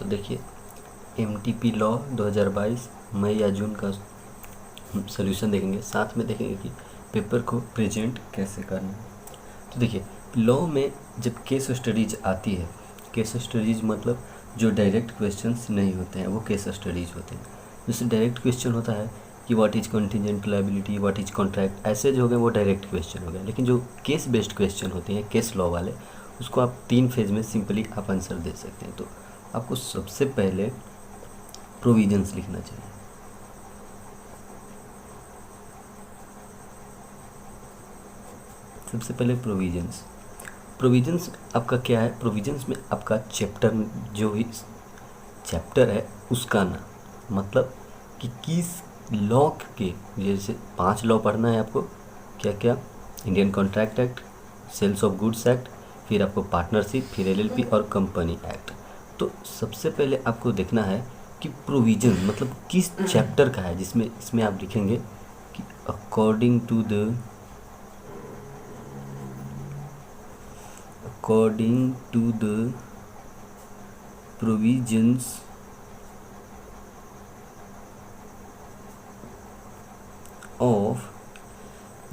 तो देखिए MTP law 2022 मई या जून का सोल्यूशन देखेंगे, साथ में देखेंगे कि पेपर को प्रेजेंट कैसे करना है। तो देखिए लॉ में जब केस स्टडीज आती है, केस स्टडीज मतलब जो डायरेक्ट क्वेश्चंस नहीं होते हैं वो केस स्टडीज होते हैं। जैसे डायरेक्ट क्वेश्चन होता है कि what is contingent liability, what is contract, ऐसे जो हो गए वो डायरेक्ट क्वेश्चन हो गए। लेकिन जो केस बेस्ड क्वेश्चन होते हैं, केस लॉ वाले, उसको आप 3 फेज में सिंपली आप आंसर दे सकते हैं। तो आपको सबसे पहले प्रोविजंस लिखना चाहिए। सबसे पहले प्रोविजंस आपका क्या है? प्रोविजंस में आपका चैप्टर, जो भी चैप्टर है उसका नाम, मतलब कि किस लॉ के, जैसे 5 लॉ पढ़ना है आपको, क्या क्या? Indian contract act, sales of goods act, फिर आपको पार्टनरशिप, फिर LLP और कंपनी एक्ट। तो सबसे पहले आपको देखना है कि प्रोविजन मतलब किस चैप्टर का है, जिसमें इसमें आप लिखेंगे कि according to the provisions of,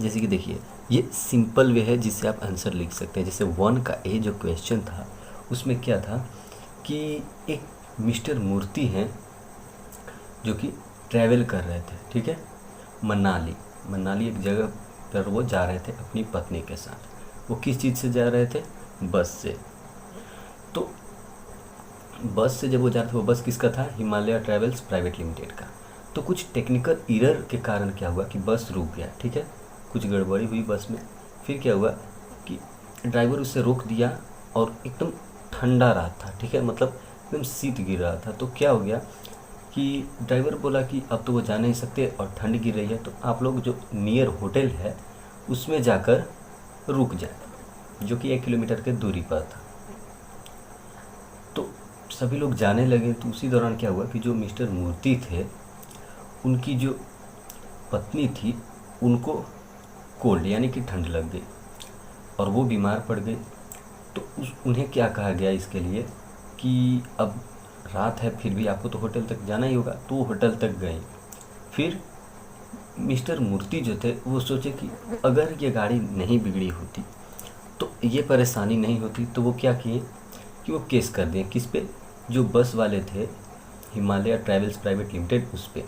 जैसे कि देखिए ये सिंपल वे है जिससे आप आंसर लिख सकते हैं। जैसे 1 का ए जो क्वेश्चन था उसमें क्या था कि एक मिस्टर मूर्ति हैं जो कि ट्रैवल कर रहे थे, ठीक है, मनाली एक जगह पर वो जा रहे थे अपनी पत्नी के साथ। वो किस चीज़ से जा रहे थे? बस से। तो बस से जब वो जा रहे थे, वो बस किसका था? हिमालय ट्रैवल्स प्राइवेट लिमिटेड का। तो कुछ टेक्निकल एरर के कारण क्या हुआ कि बस रुक गया, ठीक है, कुछ गड़बड़ी हुई बस में। फिर क्या हुआ कि ड्राइवर उससे रोक दिया और एकदम ठंडा रात था, ठीक है, मतलब एकदम शीत गिर रहा था। तो क्या हो गया कि ड्राइवर बोला कि अब तो वो जा नहीं सकते और ठंड गिर रही है, तो आप लोग जो नियर होटल है उसमें जाकर रुक जाए, जो कि 1 किलोमीटर के दूरी पर था। तो सभी लोग जाने लगे। तो उसी दौरान क्या हुआ कि जो मिस्टर मूर्ति थे उनकी जो पत्नी थी उनको कोल्ड यानी कि ठंड लग गई और वो बीमार पड़ गई। तो उन्हें क्या कहा गया इसके लिए कि अब रात है फिर भी आपको तो होटल तक जाना ही होगा। तो वो होटल तक गए। फिर मिस्टर मूर्ति जो थे वो सोचे कि अगर ये गाड़ी नहीं बिगड़ी होती तो ये परेशानी नहीं होती। तो वो क्या किए कि वो केस कर दिए, किस पे? जो बस वाले थे हिमालय ट्रैवल्स प्राइवेट लिमिटेड, उस पे।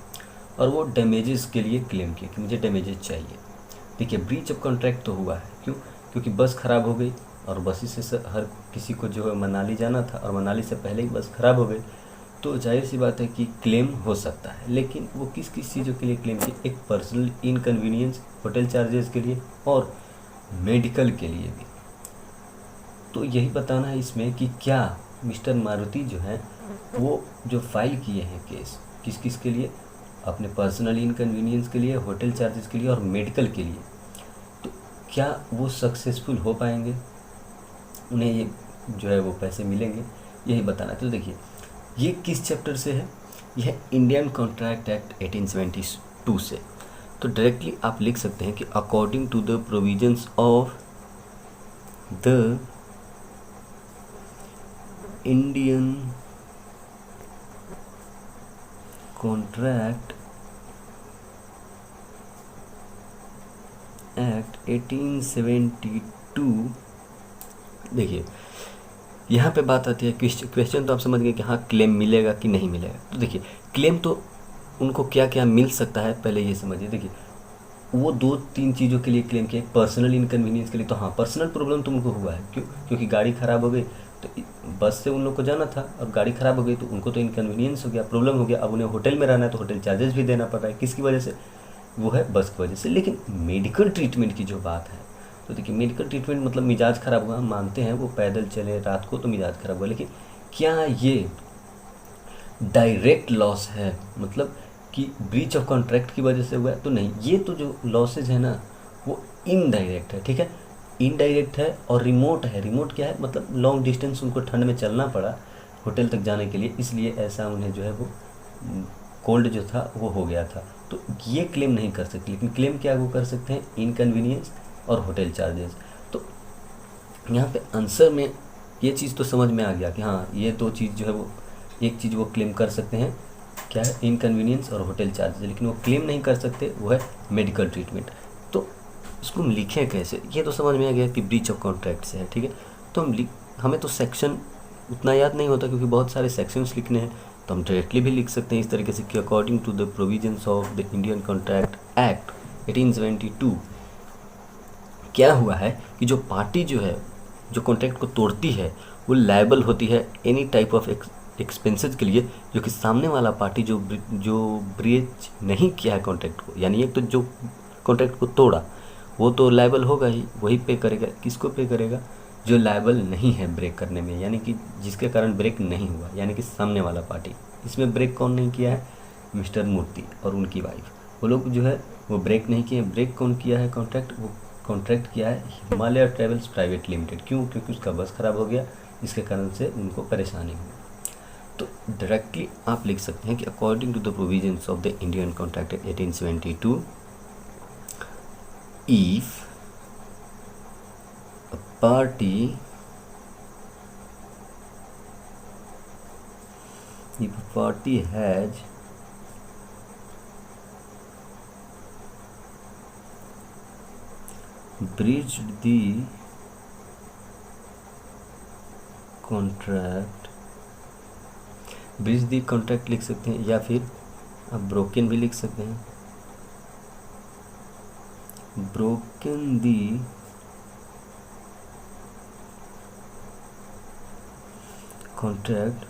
और वो डैमेजेस के लिए क्लेम किए कि मुझे डैमेजेस चाहिए। देखिए ब्रीच ऑफ कॉन्ट्रैक्ट तो हुआ है, क्यों? क्योंकि बस ख़राब हो गई और बस से हर किसी को जो है मनाली जाना था और मनाली से पहले ही बस ख़राब हो गई। तो जाहिर सी बात है कि क्लेम हो सकता है। लेकिन वो किस किस चीज़ों के लिए क्लेम किए? एक पर्सनल इनकन्वीनियंस, होटल चार्जेस के लिए और मेडिकल के लिए भी। तो यही बताना है इसमें कि क्या मिस्टर मारुति जो है वो जो फाइल किए हैं केस, किस किस के लिए? अपने पर्सनल इनकन्वीनियंस के लिए, होटल चार्जेस के लिए और मेडिकल के लिए। तो क्या वो सक्सेसफुल हो पाएंगे? उन्हें ये जो है वो पैसे मिलेंगे? यही बताना। तो देखिए ये किस चैप्टर से है? यह इंडियन कॉन्ट्रैक्ट एक्ट 1872 से। तो डायरेक्टली आप लिख सकते हैं कि according to the provisions of the Indian contract act 1872। देखिए यहाँ पे बात आती है क्वेश्चन तो आप समझ गए कि हाँ क्लेम मिलेगा कि नहीं मिलेगा। तो देखिए क्लेम तो उनको क्या क्या मिल सकता है पहले ये समझिए। देखिए वो 2-3 चीज़ों के लिए क्लेम किया। पर्सनल इनकन्वीनियंस के लिए तो हाँ पर्सनल प्रॉब्लम तो उनको हुआ है, क्यों? क्योंकि गाड़ी ख़राब हो गई। तो बस से उन लोग को जाना था और गाड़ी ख़राब हो गई तो उनको तो इनकन्वीनियंस हो गया, प्रॉब्लम हो गया। अब उन्हें होटल में रहना है तो होटल चार्जेस भी देना पड़ रहा है। किसकी वजह से? वो है बस की वजह से। लेकिन मेडिकल ट्रीटमेंट की जो बात है, तो देखिए मेडिकल ट्रीटमेंट मतलब मिजाज ख़राब हुआ, हम मानते हैं वो पैदल चले रात को तो मिजाज ख़राब हुआ। लेकिन क्या ये डायरेक्ट लॉस है, मतलब कि ब्रीच ऑफ कॉन्ट्रैक्ट की वजह से हुआ है? तो नहीं, ये तो जो लॉसेज है ना वो इनडायरेक्ट है, ठीक है, इनडायरेक्ट है और रिमोट है। रिमोट क्या है? मतलब लॉन्ग डिस्टेंस उनको ठंड में चलना पड़ा होटल तक जाने के लिए, इसलिए ऐसा उन्हें जो है वो कोल्ड जो था वो हो गया था। तो ये क्लेम नहीं कर सकते। लेकिन क्लेम क्या वो कर सकते हैं? इनकन्वीनियंस और होटल चार्जेस। तो यहाँ पे आंसर में ये चीज़ तो समझ में आ गया कि हाँ ये 2 चीज़ जो है वो एक चीज़ वो क्लेम कर सकते हैं, क्या है, इनकन्वीनियंस और होटल चार्ज, लेकिन वो क्लेम नहीं कर सकते वो है मेडिकल ट्रीटमेंट। तो इसको हम लिखें कैसे, ये तो समझ में आ गया कि ब्रीच ऑफ कॉन्ट्रैक्ट से है, ठीक है। तो हमें तो सेक्शन उतना याद नहीं होता क्योंकि बहुत सारे सेक्शंस लिखने हैं, तो हम डायरेक्टली भी लिख सकते हैं इस तरीके से कि according to the provisions of the Indian contract act 1872 क्या हुआ है कि जो पार्टी जो है जो कॉन्ट्रैक्ट को तोड़ती है वो लायबल होती है एनी टाइप ऑफ एक्सपेंसेस के लिए जो कि सामने वाला पार्टी जो ब्रीच नहीं किया है कॉन्ट्रैक्ट को, यानी एक तो जो कॉन्ट्रैक्ट को तोड़ा वो तो लायबल होगा ही, वही पे करेगा। किसको पे करेगा, जो लायबल नहीं है ब्रेक करने में, यानी कि जिसके कारण ब्रेक नहीं हुआ, यानी कि सामने वाला पार्टी। इसमें ब्रेक कौन नहीं किया है, मिस्टर मूर्ति और उनकी वाइफ, वो लोग जो है वो ब्रेक नहीं किए। ब्रेक कौन किया है कॉन्ट्रैक्ट, वो कॉन्ट्रैक्ट किया है हिमालय ट्रेवल्स प्राइवेट लिमिटेड। क्यों, क्योंकि उसका बस खराब हो गया, इसके कारण से उनको परेशानी हुई। तो डायरेक्टली आप लिख सकते हैं कि according to the provisions of the Indian contract 1872 if a party has breached the contract, breach the contract लिख सकते हैं, या फिर आप ब्रोकन भी लिख सकते हैं, broken the contract,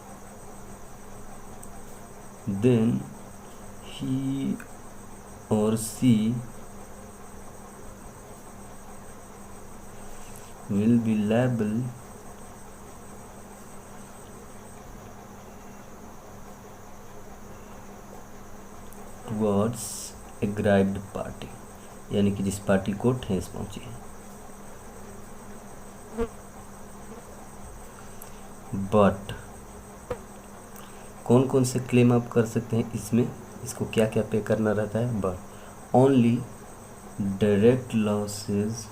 then he or she will be liable towards aggrieved party, यानी कि जिस पार्टी को ठेस पहुंची है। बट कौन कौन से क्लेम आप कर सकते हैं इसमें, इसको क्या क्या पे करना रहता है, but only direct losses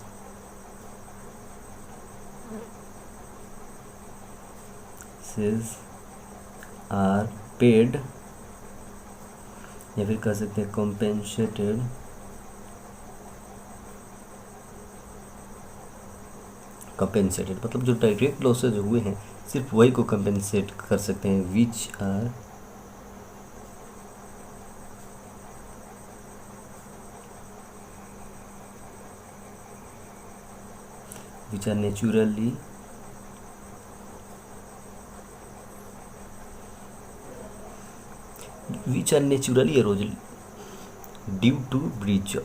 are paid, या फिर कह सकते हैं कॉम्पेंसेटेड मतलब जो डायरेक्ट लॉसेज हुए हैं सिर्फ वही को कंपेंसेट कर सकते हैं, which are naturally erosion due to breach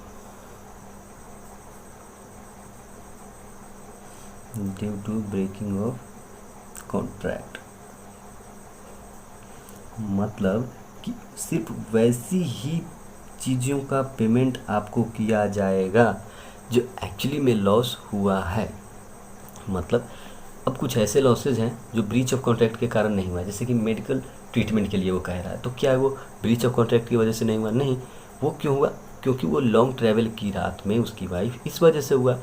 due to breaking of contract। मतलब कि सिर्फ वैसी ही चीज़ों का पेमेंट आपको किया जाएगा जो एक्चुअली में लॉस हुआ है। मतलब अब कुछ ऐसे लॉसेज हैं जो ब्रीच ऑफ कॉन्ट्रैक्ट के कारण नहीं हुआ, जैसे कि मेडिकल ट्रीटमेंट के लिए वो कह रहा है, तो क्या वो ब्रीच ऑफ कॉन्ट्रैक्ट की वजह से नहीं हुआ, नहीं। वो क्यों हुआ, क्योंकि वो लॉन्ग ट्रैवल की रात में उसकी वाइफ इस वजह से हुआ,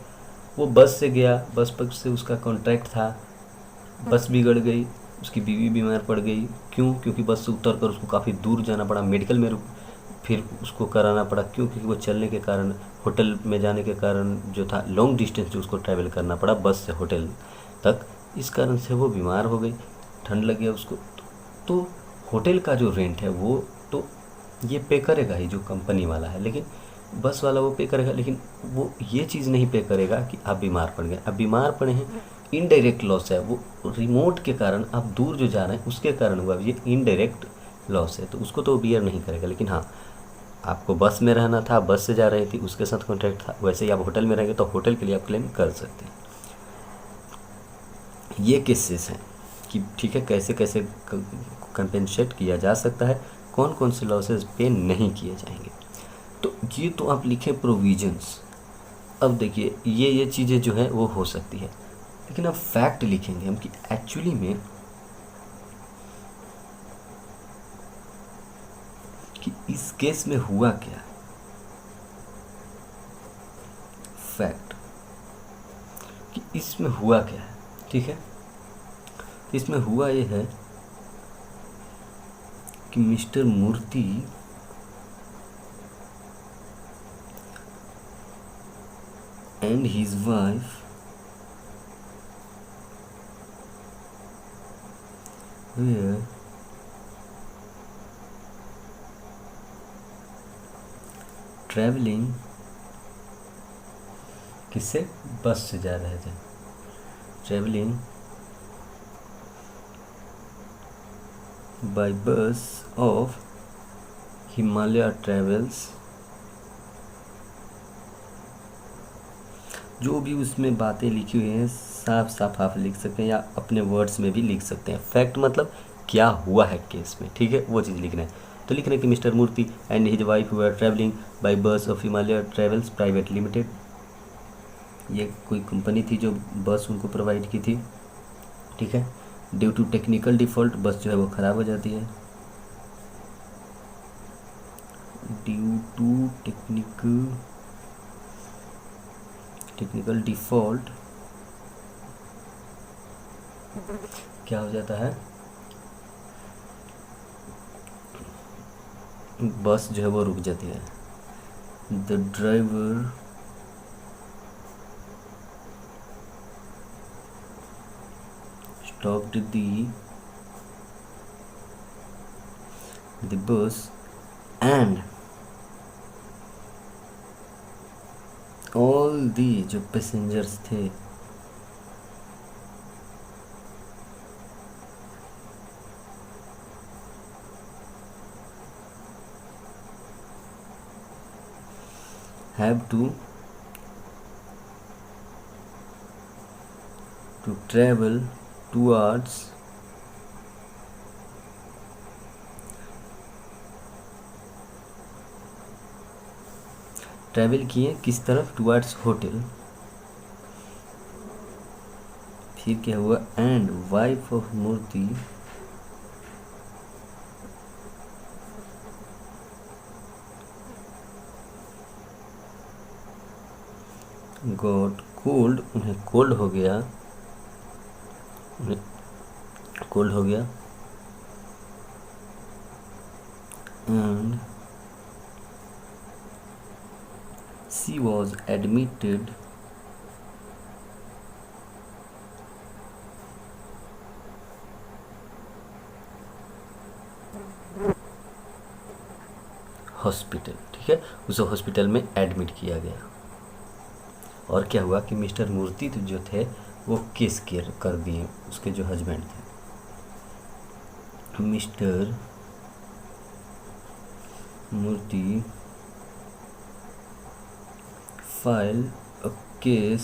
वो बस से गया, बस पर से उसका कॉन्ट्रैक्ट था, बस बिगड़ गई, उसकी बीवी बीमार पड़ गई। क्यों, क्योंकि बस से उतर कर उसको काफ़ी दूर जाना पड़ा, मेडिकल में फिर उसको कराना पड़ा। क्यों, क्योंकि वो चलने के कारण, होटल में जाने के कारण जो था लॉन्ग डिस्टेंस जो उसको ट्रैवल करना पड़ा बस से होटल तक, इस कारण से वो बीमार हो गई, ठंड लग गया उसको। तो होटल का जो रेंट है वो तो ये पे करेगा ही जो कंपनी वाला है, लेकिन बस वाला वो पे करेगा, लेकिन वो ये चीज़ नहीं पे करेगा कि आप बीमार पड़ गए। अब बीमार पड़े हैं, इनडायरेक्ट लॉस है, वो रिमोट के कारण आप दूर जो जा रहे हैं उसके कारण हुआ, ये इनडायरेक्ट लॉस है, तो उसको तो बियर नहीं करेगा। लेकिन हाँ, आपको बस में रहना था, बस से जा रही थी, उसके साथ कॉन्ट्रैक्ट था, वैसे ही आप होटल में रहेंगे तो होटल के लिए आप क्लेम कर सकते हैं। ये केसेस हैं कि ठीक है कैसे कैसे कंपेंसेट किया जा सकता है, कौन कौन से लॉसेस पे नहीं किए जाएंगे। तो ये तो आप लिखें प्रोविजंस। अब देखिए ये चीज़ें जो है वो हो सकती है, लेकिन अब फैक्ट लिखेंगे हम कि एक्चुअली में कि इस केस में हुआ क्या। फैक्ट कि इसमें हुआ क्या है, ठीक है। इसमें हुआ ये है कि mister Murthy and his wife were traveling, किससे? बस से जा रहे थे, traveling by bus of Himalaya travels. जो भी उसमें बातें लिखी हुई हैं साफ साफ आप लिख सकते हैं या अपने वर्ड्स में भी लिख सकते हैं। फैक्ट मतलब क्या हुआ है केस में, ठीक है, वो चीज़ लिखना है। तो लिखना है कि mister Murthy and his wife were travelling by bus of Himalaya Travels Private Limited. ये कोई कंपनी थी जो बस उनको प्रोवाइड की थी, ठीक है। ड्यू टू टेक्निकल डिफ़ॉल्ट, बस जो है वो ख़राब हो जाती है। ड्यू टू टेक्निकल डिफ़ॉल्ट क्या हो जाता है? बस जो है वो रुक जाती है। The driver stopped the bus and all the जो पैसेंजर्स थे have to travel towards travel किए किस तरफ? Towards hotel. फिर क्या हुआ? And wife of Murthy got cold, उन्हें कोल्ड हो गया, and she was admitted hospital, ठीक है, उसे हॉस्पिटल में एडमिट किया गया। और क्या हुआ कि मिस्टर मूर्ति जो थे वो केस कर दिए, उसके जो हस्बैंड थे। Mister Murthy file a case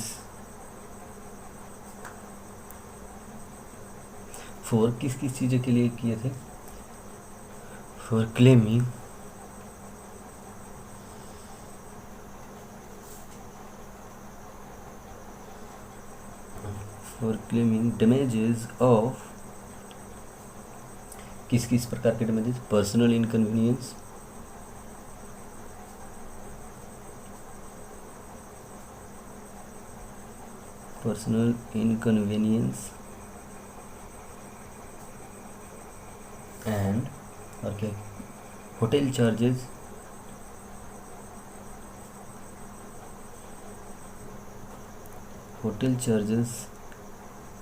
for किस किस चीज़ों के लिए किए थे? फॉर क्लेमिंग damages of किस किस प्रकार के डैमेजेस? पर्सनल इनकन्वीनियंस, एंड और क्या? Hotel charges,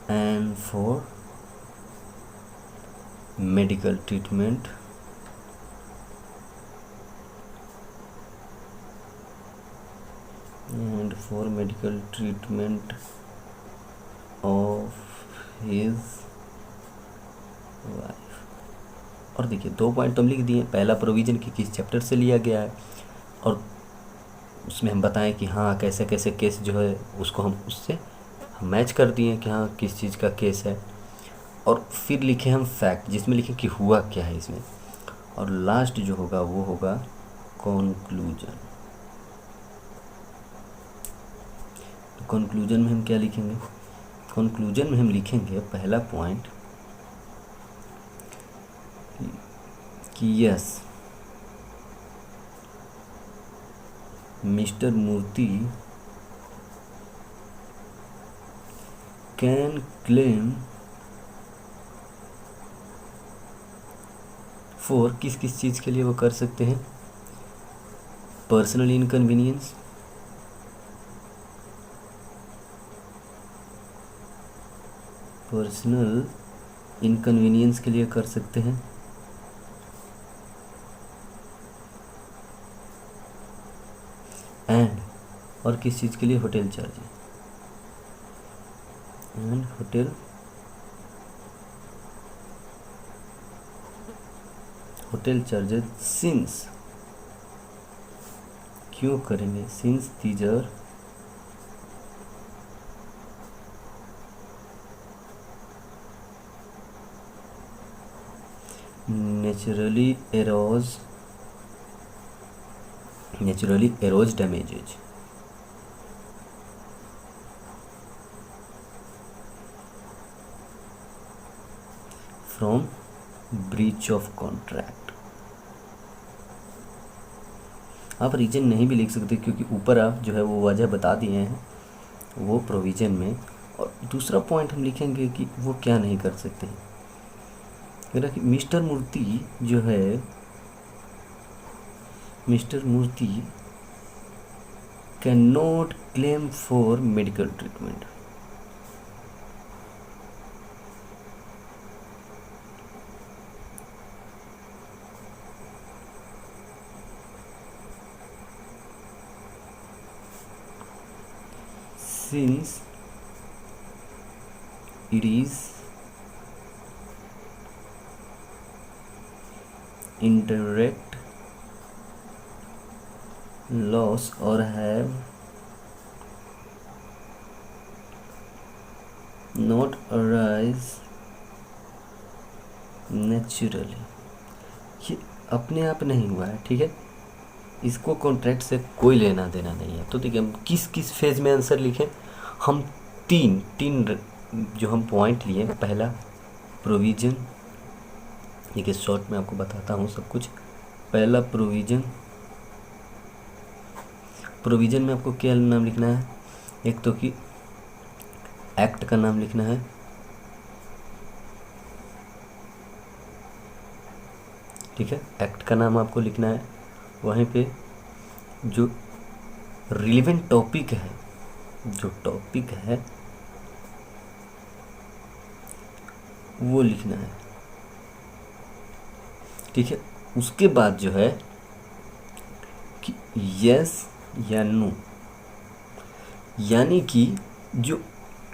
and for medical treatment of his wife। और देखिए 2 पॉइंट तो हम लिख दिए। पहला प्रोविज़न कि किस चैप्टर से लिया गया है, और उसमें हम बताएं कि हाँ कैसे कैसे केस जो है उसको हम उससे मैच कर दिए कि हाँ किस चीज़ का केस है। और फिर लिखे हम फैक्ट, जिसमें लिखे कि हुआ क्या है इसमें। और लास्ट जो होगा वो होगा कॉन्क्लूजन। तो कॉन्क्लूजन में हम क्या लिखेंगे? कॉन्क्लूजन में हम लिखेंगे पहला पॉइंट कि yes mister Murthy can claim 4 किस किस चीज़ के लिए वो कर सकते हैं? पर्सनल इनकन्वीनियंस, पर्सनल इनकन्वीनियंस के लिए कर सकते हैं, एंड और किस चीज़ के लिए? Hotel charge and hotel charges. Since, क्यों करेंगे? Since these are naturally erodes damages from breach of contract। आप रीजन नहीं भी लिख सकते क्योंकि ऊपर आप जो है वो वजह बता दिए हैं वो प्रोविज़न में। और दूसरा पॉइंट हम लिखेंगे कि वो क्या नहीं कर सकते हैं। कि मिस्टर मूर्ति जो है, mister Murthy can not claim for medical treatment. Since it is indirect loss or have not arise naturally, ये अपने आप नहीं हुआ है, ठीक है। इसको कॉन्ट्रैक्ट से कोई लेना देना नहीं है। तो देखिए हम किस किस फेज में आंसर लिखें। हम तीन जो हम पॉइंट लिए, पहला प्रोविज़न, देखिए शॉर्ट में आपको बताता हूँ सब कुछ। पहला प्रोविज़न में आपको क्या नाम लिखना है? एक तो कि एक्ट का नाम लिखना है, ठीक है, एक्ट का नाम आपको लिखना है। वहीं पे जो रिलेवेंट टॉपिक है, वो लिखना है, ठीक है। उसके बाद जो है कि यस या नो, यानी कि जो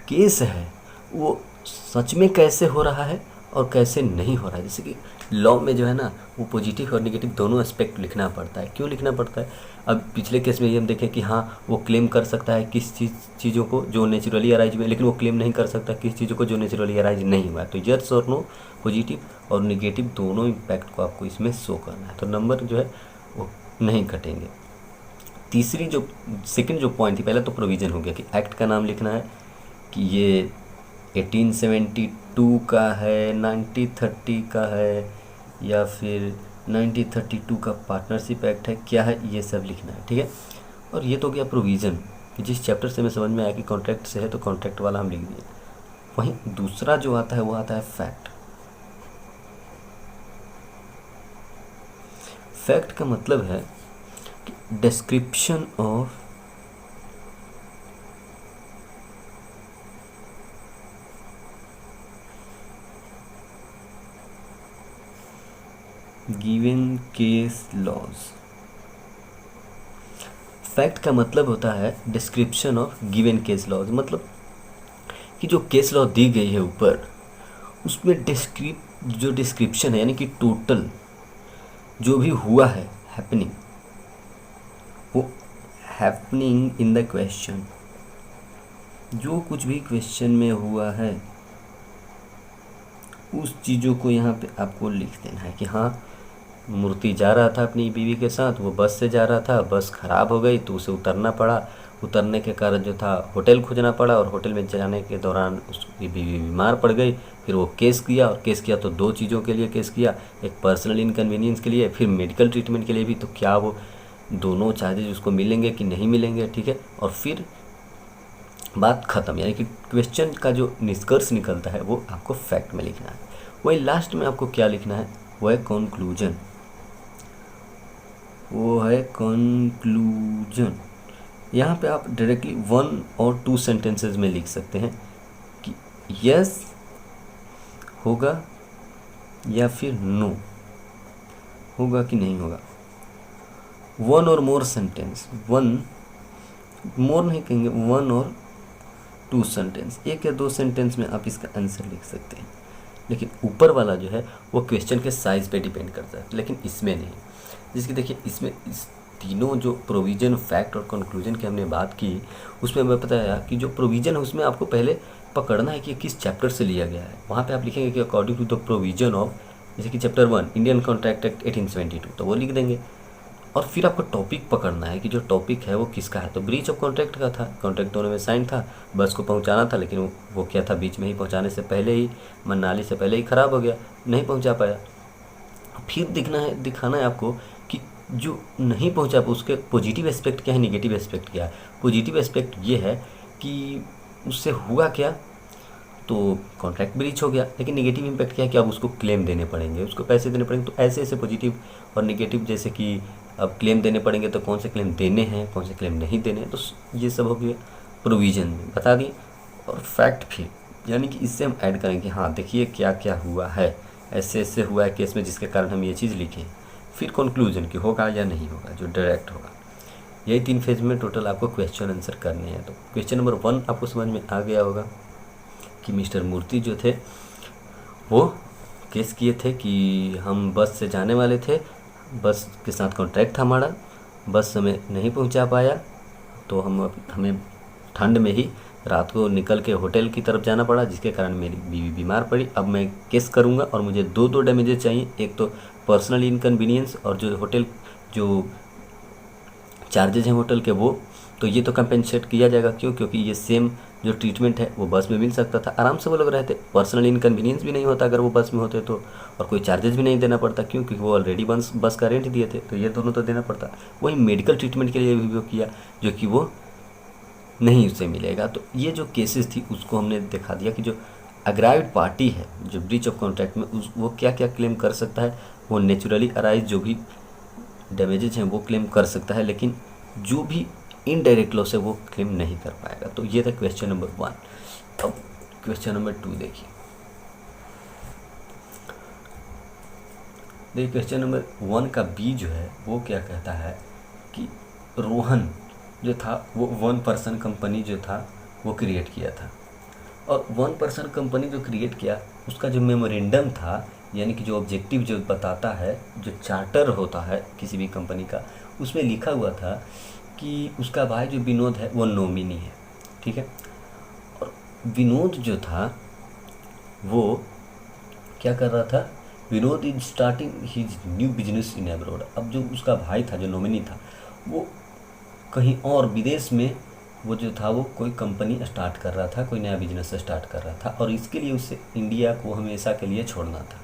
केस है वो सच में कैसे हो रहा है और कैसे नहीं हो रहा है। जैसे कि लॉ में जो है ना वो पॉजिटिव और नेगेटिव दोनों एस्पेक्ट लिखना पड़ता है। क्यों लिखना पड़ता है? अब पिछले केस में ये हम देखें कि हाँ वो क्लेम कर सकता है किस चीज़ों को जो नेचुरली अराइज हुए, लेकिन वो क्लेम नहीं कर सकता किस चीज़ों को जो नेचुरली अराइज नहीं हुआ है। तो यस और नो, पॉजिटिव और नेगेटिव दोनों इम्पैक्ट को आपको इसमें शो करना है। तो नंबर जो है वो नहीं कटेंगे। तीसरी जो सेकंड जो पॉइंट थी, पहले तो प्रोविज़न हो गया कि एक्ट का नाम लिखना है कि ये 1872 का है, 1930 का है, या फिर 1932 का पार्टनरशिप एक्ट है, क्या है ये सब लिखना है, ठीक है। और ये तो हो गया प्रोविज़न, जिस चैप्टर से हमें समझ में आया कि कॉन्ट्रैक्ट से है तो कॉन्ट्रैक्ट वाला हम लिख दिए। वहीं दूसरा जो आता है वो आता है फैक्ट। फैक्ट का मतलब है कि description of given case laws. Fact का मतलब होता है description of given case laws, मतलब कि जो केस लॉ दी गई है ऊपर उसमें जो डिस्क्रिप्शन है, यानी कि टोटल जो भी हुआ है हैपनिंग, वो हैपनिंग इन द क्वेश्चन, जो कुछ भी क्वेश्चन में हुआ है उस चीज़ों को यहाँ पे आपको लिख देना है कि हाँ मूर्ति जा रहा था अपनी बीवी के साथ, वो बस से जा रहा था, बस ख़राब हो गई तो उसे उतरना पड़ा, उतरने के कारण जो था होटल खोजना पड़ा, और होटल में जाने के दौरान उसकी बीवी बीमार पड़ गई। फिर वो केस किया, और केस किया तो दो चीज़ों के लिए केस किया, एक पर्सनल इनकन्वीनियंस के लिए, फिर मेडिकल ट्रीटमेंट के लिए भी। तो क्या वो दोनों चार्जेज उसको मिलेंगे कि नहीं मिलेंगे, ठीक है। और फिर बात ख़त्म, यानी कि क्वेश्चन का जो निष्कर्ष निकलता है वो आपको फैक्ट में लिखना है। वही लास्ट में आपको क्या लिखना है वो है कंक्लूजन, वो है कंक्लूजन। यहाँ पे आप डायरेक्टली 1 और 2 सेंटेंसेस में लिख सकते हैं कि यस होगा या फिर नो होगा कि नहीं होगा। 1 और मोर सेंटेंस, 1 मोर नहीं कहेंगे, 1 और 2 सेंटेंस, 1 या 2 सेंटेंस में आप इसका आंसर लिख सकते हैं। लेकिन ऊपर वाला जो है वो क्वेश्चन के साइज पे डिपेंड करता है, लेकिन इसमें नहीं। जिसकी देखिए इसमें इस तीनों जो प्रोविज़न, फैक्ट और कंक्लूजन की हमने बात की, उसमें हमें पता है कि जो प्रोविज़न है उसमें आपको पहले पकड़ना है कि किस चैप्टर से लिया गया है। वहाँ पे आप लिखेंगे कि according to the provision of, जैसे कि चैप्टर 1 इंडियन कॉन्ट्रैक्ट एक्ट 1872, तो वो लिख देंगे। और फिर आपको टॉपिक पकड़ना है कि जो टॉपिक है वो किसका है। तो ब्रीच ऑफ कॉन्ट्रैक्ट का था, कॉन्ट्रैक्ट दोनों में साइन था, बस को पहुंचाना था, लेकिन वो क्या था, बीच में ही पहुंचाने से पहले ही, मनाली से पहले ही ख़राब हो गया, नहीं पहुंचा पाया। फिर दिखाना है आपको कि जो नहीं पहुंचा उसके पॉजिटिव एस्पेक्ट क्या है, निगेटिव एस्पेक्ट क्या है। पॉजिटिव एस्पेक्ट ये है कि उससे हुआ क्या, तो कॉन्ट्रैक्ट ब्रीच हो गया, लेकिन नेगेटिव इम्पैक्ट क्या है कि अब उसको क्लेम देने पड़ेंगे, उसको पैसे देने पड़ेंगे। तो ऐसे ऐसे पॉजिटिव और नेगेटिव, जैसे कि अब क्लेम देने पड़ेंगे तो कौन से क्लेम देने हैं, कौन से क्लेम नहीं देने हैं, तो ये सब हो गया प्रोविज़न में बता दिए। और फैक्ट फिर यानी कि इससे हम ऐड करेंगे, हाँ देखिए क्या क्या हुआ है, ऐसे ऐसे हुआ है केस में जिसके कारण हम ये चीज़ लिखें। फिर कंक्लूजन कि होगा या नहीं होगा, जो डायरेक्ट होगा। यही 3 फेज में टोटल आपको क्वेश्चन आंसर करने हैं। तो क्वेश्चन नंबर 1 आपको समझ में आ गया होगा कि मिस्टर मूर्ति जो थे वो केस किए थे कि हम बस से जाने वाले थे, बस के साथ कॉन्ट्रैक्ट था हमारा, बस हमें नहीं पहुंचा पाया, तो हमें ठंड में ही रात को निकल के होटल की तरफ जाना पड़ा, जिसके कारण मेरी बीवी बीमार पड़ी। अब मैं केस करूंगा और मुझे दो डैमेजेस चाहिए, एक तो पर्सनल इनकन्वीनियंस और जो होटल जो चार्जेज हैं होटल के, वो तो ये तो कंपेंसेट किया जाएगा। क्यों? क्योंकि ये सेम जो ट्रीटमेंट है वो बस में मिल सकता था, आराम से वो लोग रहते, पर्सनल इनकन्वीनियंस भी नहीं होता अगर वो बस में होते तो, और कोई चार्जेस भी नहीं देना पड़ता। क्यों? क्योंकि वो ऑलरेडी बस का रेंट दिए थे, तो ये दोनों तो देना पड़ता। वही मेडिकल ट्रीटमेंट के लिए भी वो किया, जो कि वो नहीं उससे मिलेगा। तो ये जो केसेस थी उसको हमने दिखा दिया कि जो अग्राइव्ड पार्टी है, जो ब्रीच ऑफ कॉन्ट्रैक्ट में वो क्या क्या क्लेम कर सकता है। वो नेचुरली अराइज जो भी डैमेजेज हैं वो क्लेम कर सकता है, लेकिन जो भी इनडायरेक्ट लॉस है वो क्लेम नहीं कर पाएगा। तो ये था क्वेश्चन नंबर 1। अब क्वेश्चन नंबर 2 देखिए। क्वेश्चन नंबर 1 का बी जो है वो क्या कहता है कि रोहन जो था वो 1 पर्सन कंपनी जो था वो क्रिएट किया था, और 1 पर्सन कंपनी जो क्रिएट किया उसका जो मेमोरेंडम था, यानी कि जो ऑब्जेक्टिव जो बताता है, जो चार्टर होता है किसी भी कंपनी का, उसमें लिखा हुआ था कि उसका भाई जो विनोद है वो नॉमिनी है। ठीक है, और विनोद जो था वो क्या कर रहा था, Vinod is starting his new business in abroad. अब जो उसका भाई था जो नॉमिनी था वो कहीं और विदेश में वो जो था वो कोई कंपनी स्टार्ट कर रहा था, कोई नया बिजनेस स्टार्ट कर रहा था, और इसके लिए उसे इंडिया को हमेशा के लिए छोड़ना था।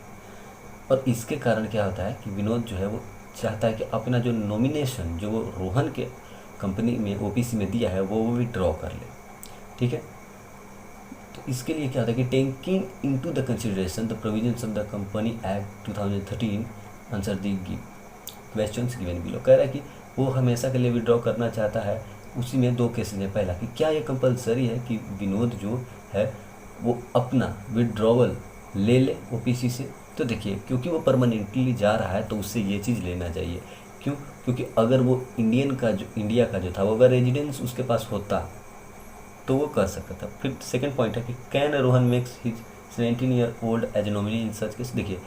और इसके कारण क्या होता है कि विनोद जो है वो चाहता है कि अपना जो नॉमिनेशन जो वो रोहन के कंपनी में ओपीसी में दिया है वो विड्रॉ कर ले। ठीक है, तो इसके लिए क्या होता है कि taking into the consideration the provisions of the company act 2013 answer the questions given below. कह रहा है कि वो हमेशा के लिए विड्रॉ करना चाहता है। उसी में 2 केसेस हैं। पहला कि क्या ये कंपलसरी है कि विनोद जो है वो अपना विड्रॉवल ले ले ओपीसी से। तो देखिए, क्योंकि वो परमानेंटली जा रहा है तो उससे ये चीज़ लेना चाहिए। क्यों? क्योंकि अगर वो इंडिया का जो था वो अगर रेजिडेंस उसके पास होता तो वो कर सकता था। फिर सेकंड पॉइंट है कि can Rohan makes his 17 year old age nominee in such case. देखिए,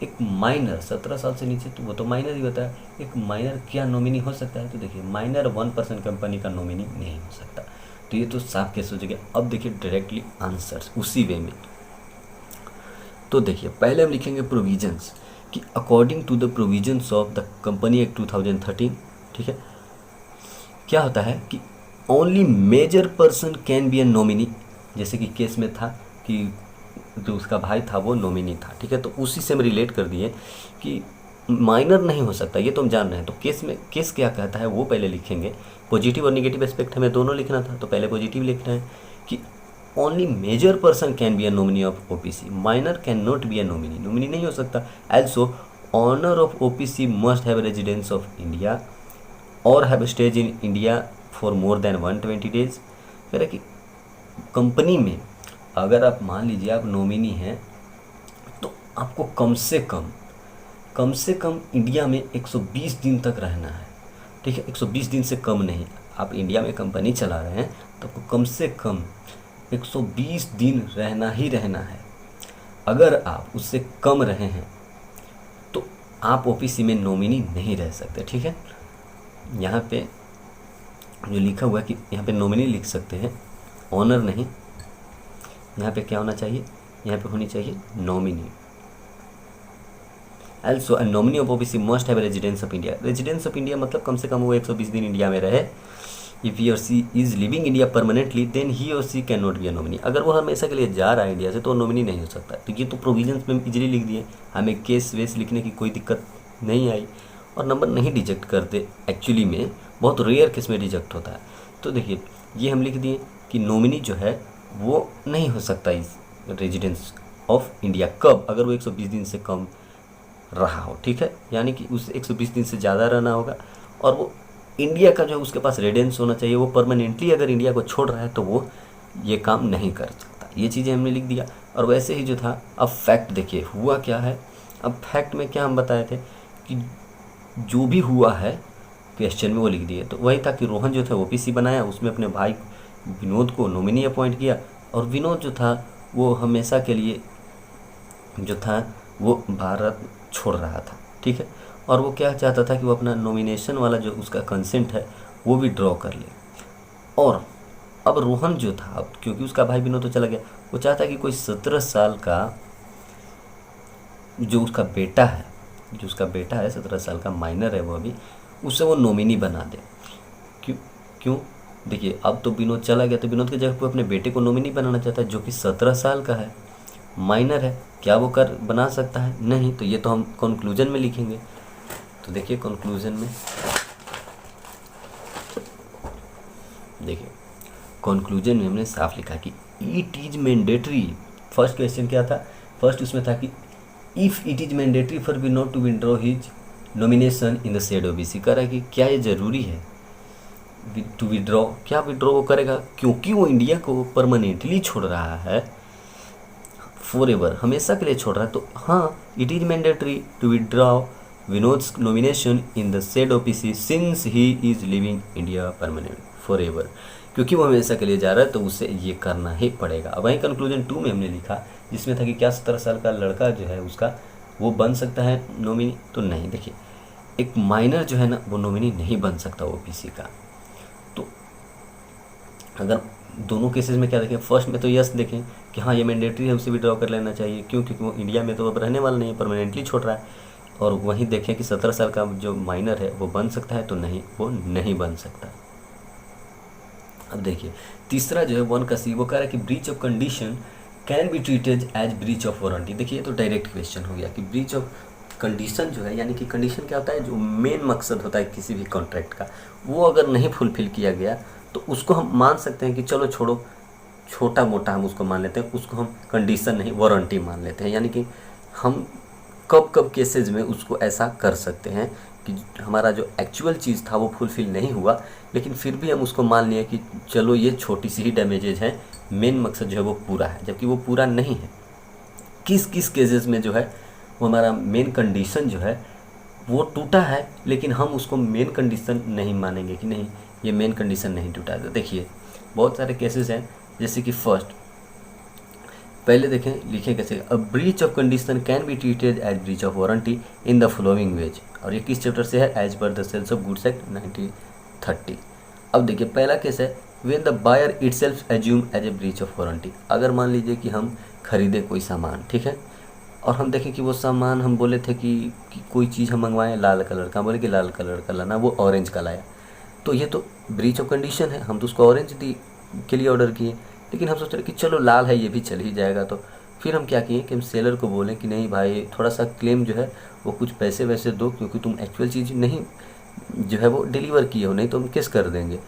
एक माइनर 17 साल से नीचे तो वो तो माइनर ही होता है, एक माइनर क्या नॉमिनी हो सकता है? तो देखिए, माइनर 1 पर्सन कंपनी का नॉमिनी नहीं हो सकता। तो ये तो साफ केस हो जाएगा। अब देखिए डायरेक्टली आंसर्स उसी वे में। तो देखिए, पहले हम लिखेंगे प्रोविजंस कि according to the provisions of the company act 2013। ठीक है, क्या होता है कि only major person can be a nominee, जैसे कि केस में था कि जो उसका भाई था वो नॉमिनी था। ठीक है, तो उसी से हम रिलेट कर दिए कि माइनर नहीं हो सकता, ये तो हम जान रहे हैं। तो केस क्या कहता है वो पहले लिखेंगे। पॉजिटिव और नेगेटिव एस्पेक्ट हमें दोनों लिखना था, तो पहले पॉजिटिव लिखना है कि only major person can be a nominee of OPC, minor can not be a nominee, nominee नहीं हो सकता। Also owner of OPC must have residence of India और have stays in India for more than 120 days. कह रहे कि company में अगर आप मान लीजिए आप नॉमिनी हैं तो आपको कम से कम इंडिया में 120 दिन तक रहना है, ठीक है। 120 दिन से कम नहीं। आप इंडिया में कंपनी चला रहे हैं तो आपको कम से कम 120 दिन रहना ही रहना है। अगर आप उससे कम रहे हैं तो आप ओपीसी में नॉमिनी नहीं रह सकते, ठीक है। यहाँ पे जो लिखा हुआ है कि यहाँ पे नॉमिनी लिख सकते हैं, ऑनर नहीं। यहाँ पे क्या होना चाहिए, यहाँ पे होनी चाहिए nominee. Also a nominee of OBC must have a residence of India। Residence of India मतलब कम से कम वो 120 दिन इंडिया में रहे। इफ़ ही और she is living India permanently then he और she can not be a nominee. अगर वो हमेशा के लिए जा रहा है इंडिया से तो नॉमिनी नहीं हो सकता। तो ये तो प्रोविजंस में इजीली लिख दिए, हमें केस वेस लिखने की कोई दिक्कत नहीं आई और नंबर नहीं रिजेक्ट करते। एक्चुअली में बहुत रेयर केस में रिजेक्ट होता है। तो देखिए ये हम लिख दिए कि नॉमिनी जो है वो नहीं हो सकता इस रेजिडेंस ऑफ इंडिया। कब? अगर वो 120 दिन से कम रहा हो, ठीक है। यानी कि उस 120 दिन से ज़्यादा रहना होगा और वो इंडिया का जो उसके पास रेजिडेंस होना चाहिए। वो परमानेंटली अगर इंडिया को छोड़ रहा है तो वो ये काम नहीं कर सकता। ये चीज़ें हमने लिख दिया। और वैसे ही जो था, अब फैक्ट देखिए हुआ क्या है। अब फैक्ट में क्या हम बताए थे कि जो भी हुआ है क्वेश्चन में वो लिख दिए। तो वही था कि रोहन जो था ओपीसी बनाया, उसमें अपने भाई विनोद को नॉमिनी अपॉइंट किया और विनोद जो था वो हमेशा के लिए जो था वो भारत छोड़ रहा था, ठीक है। और वो क्या चाहता था कि वो अपना नॉमिनेशन वाला जो उसका कंसेंट है वो भी ड्रॉ कर ले। और अब रोहन जो था, अब क्योंकि उसका भाई विनोद तो चला गया, वो चाहता कि कोई 17 साल का जो उसका बेटा है 17 साल का माइनर है वो अभी, उससे वो नॉमिनी बना दे। क्यों देखिए अब तो विनोद चला गया तो विनोद की जगह पर अपने बेटे को नॉमिनी बनाना चाहता है जो कि 17 साल का है, माइनर है। क्या वो बना सकता है? नहीं। तो ये तो हम कंक्लूजन में लिखेंगे। तो देखिए कंक्लूजन में हमने साफ लिखा कि it is mandatory. First question क्या था? फर्स्ट उसमें था कि if it is mandatory for Vinod to withdraw his nomination in the said OBC. कह रहा है कि क्या ये ज़रूरी है टू विड्रॉ? क्या विड्रॉ वो करेगा? क्योंकि वो इंडिया को परमानेंटली छोड़ रहा है, फॉरएवर हमेशा के लिए छोड़ रहा है। तो हाँ, it is mandatory to withdraw Vinod's nomination in the said OPC since he is living India permanent forever. क्योंकि वो हमेशा के लिए जा रहा है तो उसे ये करना ही पड़ेगा। अब वहीं कंक्लूजन 2 में हमने लिखा जिसमें था कि क्या 17 साल का लड़का जो है उसका वो बन सकता है नॉमिनी? तो नहीं। देखिए एक माइनर जो है ना वो नॉमिनी नहीं बन सकता ओपीसी का। तो अगर दोनों केसेस में क्या देखें, फर्स्ट में तो यस देखें कि हाँ ये मैंडेटरी है, उसे भी ड्रॉ कर लेना चाहिए। क्यों? क्योंकि वो इंडिया में तो अब रहने वाला नहीं है, परमानेंटली छोड़ रहा है। और वहीं देखें कि 17 साल का जो माइनर है वो बन सकता है, तो नहीं, वो नहीं बन सकता। अब देखिए तीसरा जो है 1 का सी, वो कह रहा है कि breach of condition can be treated as breach of warranty. देखिए ये तो डायरेक्ट क्वेश्चन हो गया कि ब्रीच ऑफ कंडीशन जो है, यानी कि कंडीशन क्या होता है, जो मेन मकसद होता है किसी भी कॉन्ट्रैक्ट का, वो अगर नहीं फुलफिल किया गया तो उसको हम मान सकते हैं कि चलो छोड़ो, छोटा मोटा हम उसको मान लेते हैं, उसको हम कंडीशन नहीं वारंटी मान लेते हैं। यानी कि हम कब केसेज में उसको ऐसा कर सकते हैं कि हमारा जो एक्चुअल चीज़ था वो फुलफिल नहीं हुआ, लेकिन फिर भी हम उसको मान लिए कि चलो ये छोटी सी ही डैमेजेज है, मेन मकसद जो है वो पूरा है, जबकि वो पूरा नहीं है। किस किस केसेस में जो है वो हमारा मेन कंडीशन जो है वो टूटा है, लेकिन हम उसको मेन कंडीशन नहीं मानेंगे कि नहीं ये मेन कंडीशन नहीं टूटा। तो देखिए बहुत सारे केसेस हैं, जैसे कि फर्स्ट पहले देखें लिखे कैसे, a breach of condition can be treated as breach of warranty in the following ways. और ये किस चैप्टर से है? As per the sales of goods act 1930। अब देखिए पहला केस है when the buyer itself assume as a breach of warranty. अगर मान लीजिए कि हम खरीदे कोई सामान, ठीक है, और हम देखें कि वो सामान हम बोले थे कि कोई चीज़ हम मंगवाएं लाल कलर का, बोले कि लाल कलर का लाना, वो ऑरेंज का लाया, तो ये तो ब्रीच ऑफ कंडीशन है। हम तो उसको ऑरेंज के लिए ऑर्डर किए, लेकिन हम सोच रहे कि चलो लाल है ये भी चल ही जाएगा। तो फिर हम क्या किए कि हम सेलर को बोलें कि नहीं भाई थोड़ा सा क्लेम जो है वो कुछ पैसे वैसे दो, क्योंकि तुम एक्चुअल चीज़ नहीं जो है वो डिलीवर किए हो, नहीं तो हम केस कर देंगे।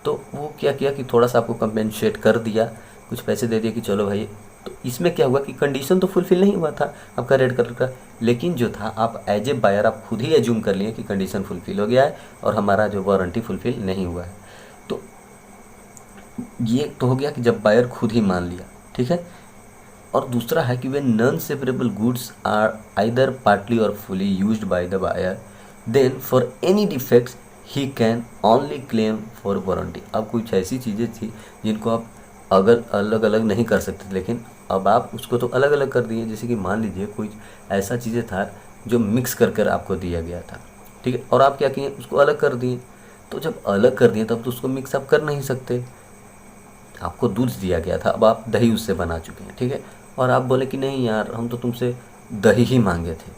तो वो क्या किया कि थोड़ा सा आपको कंपेंसेट कर दिया, कुछ पैसे दे दिए कि चलो भाई तो इसमें क्या हुआ कि कंडीशन तो फुलफिल नहीं हुआ था आपका रेड कलर का, लेकिन जो था आप एज ए बायर आप खुद ही एज्यूम कर लिए कि कंडीशन फुलफिल हो गया है और हमारा जो वारंटी फुलफिल नहीं हुआ है। तो ये तो हो गया कि जब बायर खुद ही मान लिया, ठीक है। और दूसरा है कि वे non separable goods are either partly और fully used by the buyer, then for any defects he can only claim for warranty. अब कुछ ऐसी चीज़ें थी जिनको आप अगर अलग अलग नहीं कर सकते थे, लेकिन अब आप उसको तो अलग अलग कर दिए। जैसे कि मान लीजिए कोई ऐसा चीज़ें था जो मिक्स कर कर आपको दिया गया था, ठीक है, और आप क्या किए उसको अलग कर दिए। तो जब अलग कर दिए तब तो उसको मिक्स आप कर नहीं सकते। आपको दूध दिया गया था, अब आप दही उससे बना चुके हैं, ठीक है, और आप बोले कि नहीं यार हम तो तुमसे दही ही मांगे थे,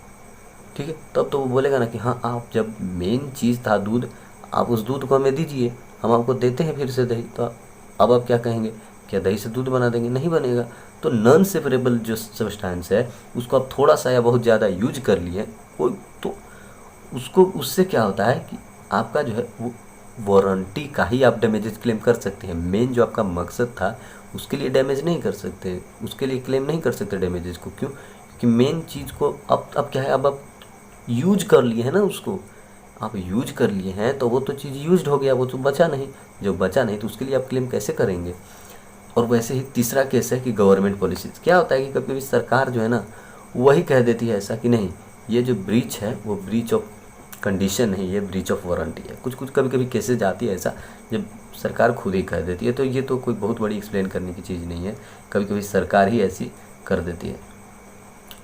ठीक है, तब तो वो बोलेगा ना कि हाँ आप जब मेन चीज़ था दूध, आप उस दूध को हमें दीजिए, हम आपको देते हैं फिर से दही। तो अब आप क्या कहेंगे, क्या दही से दूध बना देंगे? नहीं बनेगा। तो नॉन सेपरेबल जो सब्सटेंस है उसको आप थोड़ा सा या बहुत ज़्यादा यूज कर लिए कोई, तो उसको उससे क्या होता है कि आपका जो है वो वारंटी का ही आप डैमेजेस क्लेम कर सकते हैं। मेन जो आपका मकसद था उसके लिए डैमेज नहीं कर सकते, उसके लिए क्लेम नहीं कर सकते डैमेजेस को। क्यों? क्योंकि मेन चीज़ को अब क्या है, अब आप यूज कर लिए हैं ना, उसको आप यूज कर लिए हैं तो वो तो चीज़ यूज्ड हो गया, वो तो बचा नहीं। जो बचा नहीं तो उसके लिए आप क्लेम कैसे करेंगे? और वैसे ही तीसरा केस है कि गवर्नमेंट पॉलिसीज़। क्या होता है कि कभी कभी सरकार जो है ना वही कह देती है ऐसा कि नहीं ये जो ब्रीच है वो ब्रीच ऑफ कंडीशन नहीं, ये ब्रीच ऑफ वारंटी है। कुछ कुछ कभी कभी केसेज आती है ऐसा जब सरकार खुद ही कह देती है, तो ये तो कोई बहुत बड़ी एक्सप्लेन करने की चीज़ नहीं है, कभी कभी सरकार ही ऐसी कर देती है।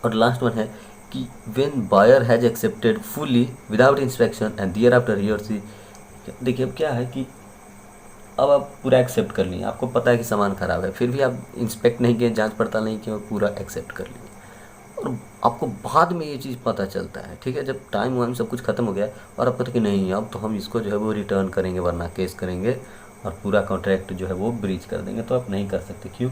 और लास्ट वन है कि when buyer has accepted fully without inspection and thereafter he और सी। देखिए अब क्या है कि अब आप पूरा एक्सेप्ट कर लिए, आपको पता है कि सामान ख़राब है, फिर भी आप इंस्पेक्ट नहीं किए, जांच पड़ताल नहीं किए, पूरा एक्सेप्ट कर लिए, और आपको बाद में ये चीज़ पता चलता है, ठीक है, जब टाइम वाइम सब कुछ ख़त्म हो गया और आप कहते कि नहीं अब तो हम इसको जो है वो रिटर्न करेंगे वरना केस करेंगे और पूरा कॉन्ट्रैक्ट जो है वो ब्रीच कर देंगे, तो आप नहीं कर सकते। क्यों?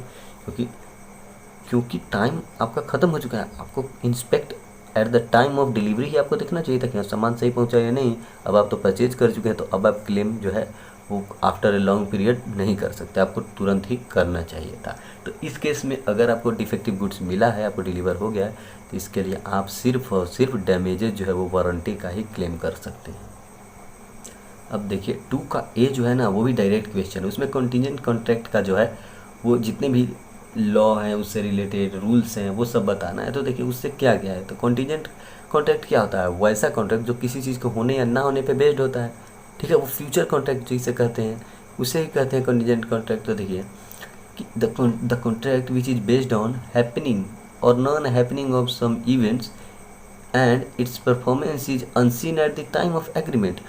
क्योंकि टाइम आपका ख़त्म हो चुका है। आपको inspect at the time of delivery ही आपको देखना चाहिए था कि सामान सही पहुंचा या नहीं। अब आप तो परचेज कर चुके हैं, तो अब आप क्लेम जो है वो आफ्टर ए लॉन्ग पीरियड नहीं कर सकते, आपको तुरंत ही करना चाहिए था। तो इस केस में अगर आपको डिफेक्टिव गुड्स मिला है, आपको डिलीवर हो गया है, तो इसके लिए आप सिर्फ और सिर्फ डैमेजेज जो है वो वारंटी का ही क्लेम कर सकते हैं। अब देखिए 2 का ए जो है ना वो भी डायरेक्ट क्वेश्चन है, उसमें कंटीजेंट कॉन्ट्रैक्ट का जो है वो जितने भी लॉ हैं उससे रिलेटेड रूल्स हैं वो सब बताना है। तो देखिए उससे क्या क्या है, तो कंटीजेंट कॉन्ट्रैक्ट क्या होता है, वैसा कॉन्ट्रैक्ट जो किसी चीज़ को होने या ना होने पे बेस्ड होता है, ठीक है, वो फ्यूचर कॉन्ट्रैक्ट जिसे कहते हैं उसे ही कहते हैं कंटीजेंट कॉन्ट्रैक्ट। तो देखिए कि the contract which is based on happening और non happening of some events and its performance is unseen at the time of agreement.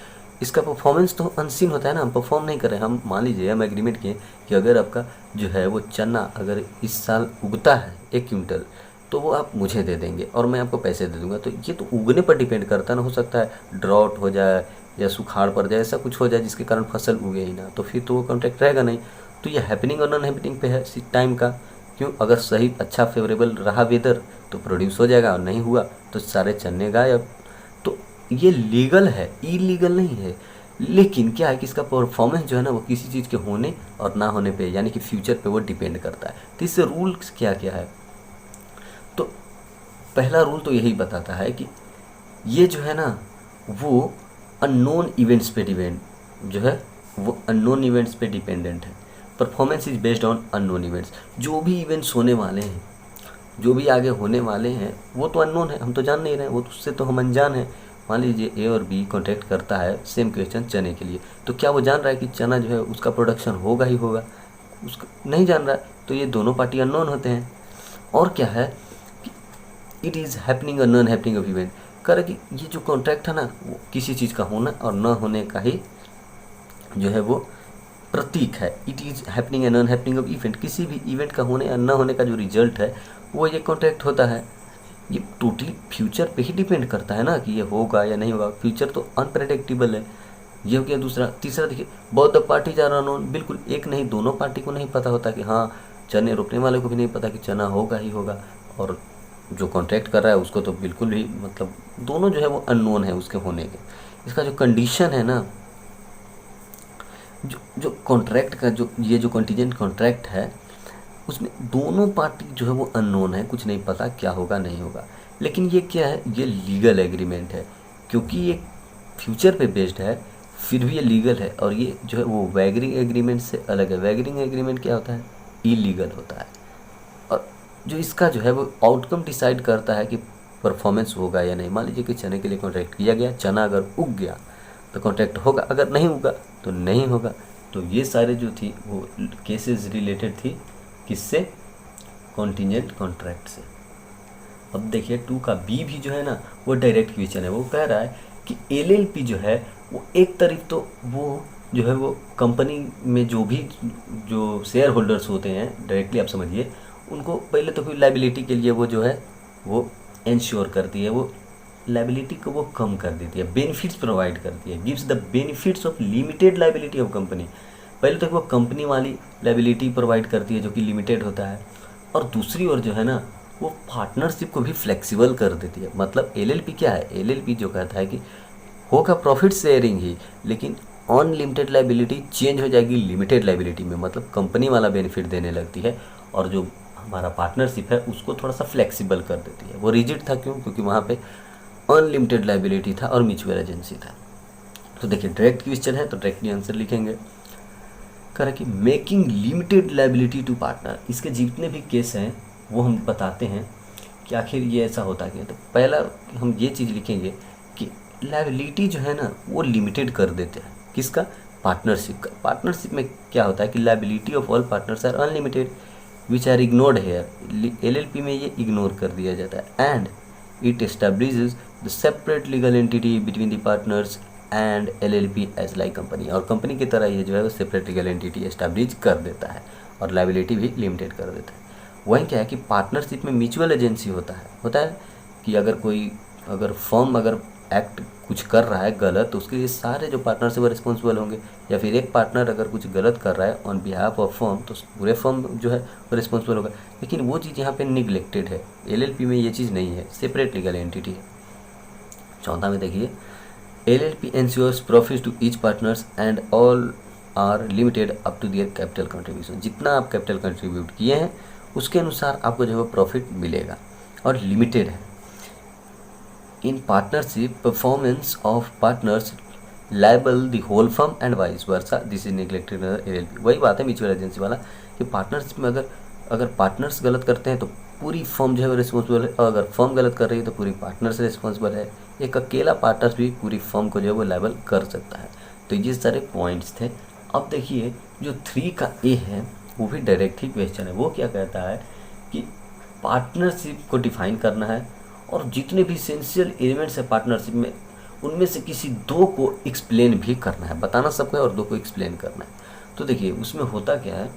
इसका परफॉर्मेंस तो अनसीन होता है ना, हम परफॉर्म नहीं कर रहे हैं। हम मान लीजिए हम एग्रीमेंट किए कि अगर आपका जो है वो चना अगर इस साल उगता है 1 क्विंटल, तो वो आप मुझे दे देंगे और मैं आपको पैसे दे दूंगा। तो ये तो उगने पर डिपेंड करता है ना, हो सकता है ड्रॉट हो जाए या सुखाड़ पड़ जाए, ऐसा कुछ हो जाए जिसके कारण फसल उगे ही ना, तो फिर तो वो कॉन्ट्रैक्ट रहेगा नहीं। तो ये हैपनिंग और नॉन हैपनिंग पे है टाइम का। क्यों? अगर सही अच्छा फेवरेबल रहा वेदर तो प्रोड्यूस हो जाएगा, और नहीं हुआ तो सारे चने गायब। तो ये लीगल है, इलीगल नहीं है। लेकिन क्या है कि इसका परफॉर्मेंस जो है ना वो किसी चीज़ के होने और ना होने पे यानी कि फ्यूचर पे वो डिपेंड करता है। तो इससे रूल्स क्या क्या है, तो पहला रूल तो यही बताता है कि ये जो है ना वो अननोन इवेंट्स पे डिपेंड जो है वो अननोन इवेंट्स पे डिपेंडेंट है। Performance is based on unknown events. जो भी इवेंट्स होने वाले हैं, जो भी आगे होने वाले हैं वो तो अननोन है, हम तो जान नहीं रहे हैं, वो उससे तो हम अनजान हैं। मान लीजिए ए और बी कॉन्ट्रैक्ट करता है सेम क्वेश्चन चने के लिए, तो क्या वो जान रहा है कि चना जो है उसका प्रोडक्शन होगा ही होगा? उसका नहीं जान रहा है, तो ये दोनों पार्टी अननोन होते हैं। और क्या है कि इट इज़ हैपनिंग और नॉन हैपनिंग ऑफ इवेंट, कर कि ये जो कॉन्ट्रैक्ट है ना वो किसी चीज़ का होना और न होने का ही जो है वो प्रतीक है। It is happening and non happening of event, किसी भी इवेंट का होने या न होने का जो रिजल्ट है वो ये कॉन्ट्रैक्ट होता है। ये टोटली फ्यूचर पे ही डिपेंड करता है ना कि ये होगा या नहीं होगा। फ्यूचर तो अनप्रेडिक्टेबल है। ये हो गया दूसरा। तीसरा देखिए both the parties are unknown, बिल्कुल एक नहीं दोनों पार्टी को नहीं पता होता कि हाँ, चने रोकने वाले को भी नहीं पता कि चना होगा ही होगा, और जो कॉन्ट्रैक्ट कर रहा है उसको तो बिल्कुल भी मतलब दोनों जो है वो अननोन है उसके होने के। इसका जो कंडीशन है ना, जो कॉन्ट्रैक्ट का जो ये जो कंटीजेंट कॉन्ट्रैक्ट है उसमें दोनों पार्टी जो है वो अननोन है, कुछ नहीं पता क्या होगा नहीं होगा। लेकिन ये क्या है, ये लीगल एग्रीमेंट है, क्योंकि ये फ्यूचर पे बेस्ड है, फिर भी ये लीगल है। और ये जो है वो वैगरिंग एग्रीमेंट से अलग है। वैगरिंग एग्रीमेंट क्या होता है, इलीगल होता है। और जो इसका जो है वो आउटकम डिसाइड करता है कि परफॉर्मेंस होगा या नहीं। मान लीजिए कि चने के लिए कॉन्ट्रैक्ट किया गया, चना अगर उग गया तो कॉन्ट्रैक्ट होगा, अगर नहीं उगा तो नहीं होगा। तो ये सारे जो थी वो केसेस रिलेटेड थी किससे, कॉन्टिजेंट कॉन्ट्रैक्ट से। अब देखिए 2 का बी भी जो है ना वो डायरेक्ट क्वेश्चन है। वो कह रहा है कि एलएलपी जो है वो एक तरफ तो वो जो है वो कंपनी में जो भी जो शेयर होल्डर्स होते हैं डायरेक्टली आप समझिए, उनको पहले तो कोई लाइबिलिटी के लिए वो जो है वो इंश्योर करती है, वो लाइबिलिटी को वो कम कर देती है, बेनिफिट्स प्रोवाइड करती है, gives the benefits of limited liability of company. पहले तो वो कंपनी वाली लाइबिलिटी प्रोवाइड करती है जो कि लिमिटेड होता है, और दूसरी ओर जो है ना वो पार्टनरशिप को भी फ्लेक्सिबल कर देती है। मतलब एलएलपी क्या है, एलएलपी जो कहता है कि होगा प्रॉफिट शेयरिंग ही, लेकिन अनलिमिटेड लाइबिलिटी चेंज हो जाएगी लिमिटेड लाइबिलिटी में, मतलब कंपनी वाला बेनिफिट देने लगती है, और जो हमारा पार्टनरशिप है उसको थोड़ा सा फ्लेक्सिबल कर देती है। वो रिजिड था क्यों, क्योंकि वहाँ पे अनलिमिटेड लाइबिलिटी था और म्यूचुअल एजेंसी था। तो देखिए डायरेक्ट क्वेश्चन है तो डायरेक्टली आंसर लिखेंगे। कह रहा कि making limited liability to partner, इसके जितने भी केस हैं वो हम बताते हैं कि आखिर ये ऐसा होता क्या है। तो पहला हम ये चीज़ लिखेंगे कि लाइबिलिटी जो है ना वो लिमिटेड कर देते हैं, किसका, पार्टनरशिप का। पार्टनरशिप में क्या होता है कि liability of all partners are unlimited which are ignored here. LLP में ये इग्नोर कर दिया जाता है। And it establishes the separate legal entity between the partners and LLP as like company, और कंपनी की तरह ये जो है वो सेपरेट लीगल एंटिटी एस्टैब्लिश कर देता है और लाइबिलिटी भी लिमिटेड कर देता है। वहीं क्या है कि पार्टनरशिप में म्यूचुअल एजेंसी होता है कि अगर फर्म अगर एक्ट कुछ कर रहा है गलत तो उसके लिए सारे जो पार्टनर से वो रिस्पॉन्सिबल होंगे, या फिर एक पार्टनर अगर कुछ गलत कर रहा है ऑन बिहाफ ऑफ फर्म तो पूरे फर्म जो है वो रिस्पॉन्सिबल होगा। लेकिन वो चीज़ यहाँ पे निगलेक्टेड है, एलएलपी में ये चीज़ नहीं है, सेपरेट लीगल एंटिटी है। चौथा में देखिए LLP ensures profit to each partners and all are limited up to their capital contribution. जितना आप कैपिटल कंट्रीब्यूट किए हैं उसके अनुसार आपको जो है प्रॉफिट मिलेगा और लिमिटेड है। In partnership performance of partners liable the whole firm and vice versa, this is neglected LLP. वही बात है म्यूचुअल एजेंसी वाला कि पार्टनरशिप में अगर पार्टनर्स गलत करते हैं तो पूरी फर्म जो है वो रिस्पॉन्सिबल है, और अगर फर्म गलत कर रही है तो पूरी पार्टनर्स रिस्पॉन्सिबल है। एक अकेला पार्टनर भी पूरी फर्म को जो है वो लाइबल कर सकता है। तो ये सारे पॉइंट्स थे। अब देखिए जो 3 का ए है वो भी डायरेक्ट ही क्वेश्चन है। वो क्या कहता है कि पार्टनरशिप को डिफाइन करना है और जितने भी एसेंशियल एलिमेंट्स है पार्टनरशिप में उनमें से किसी 2 को एक्सप्लेन भी करना है, बताना सबको है और 2 को एक्सप्लेन करना है। तो देखिए उसमें होता क्या है,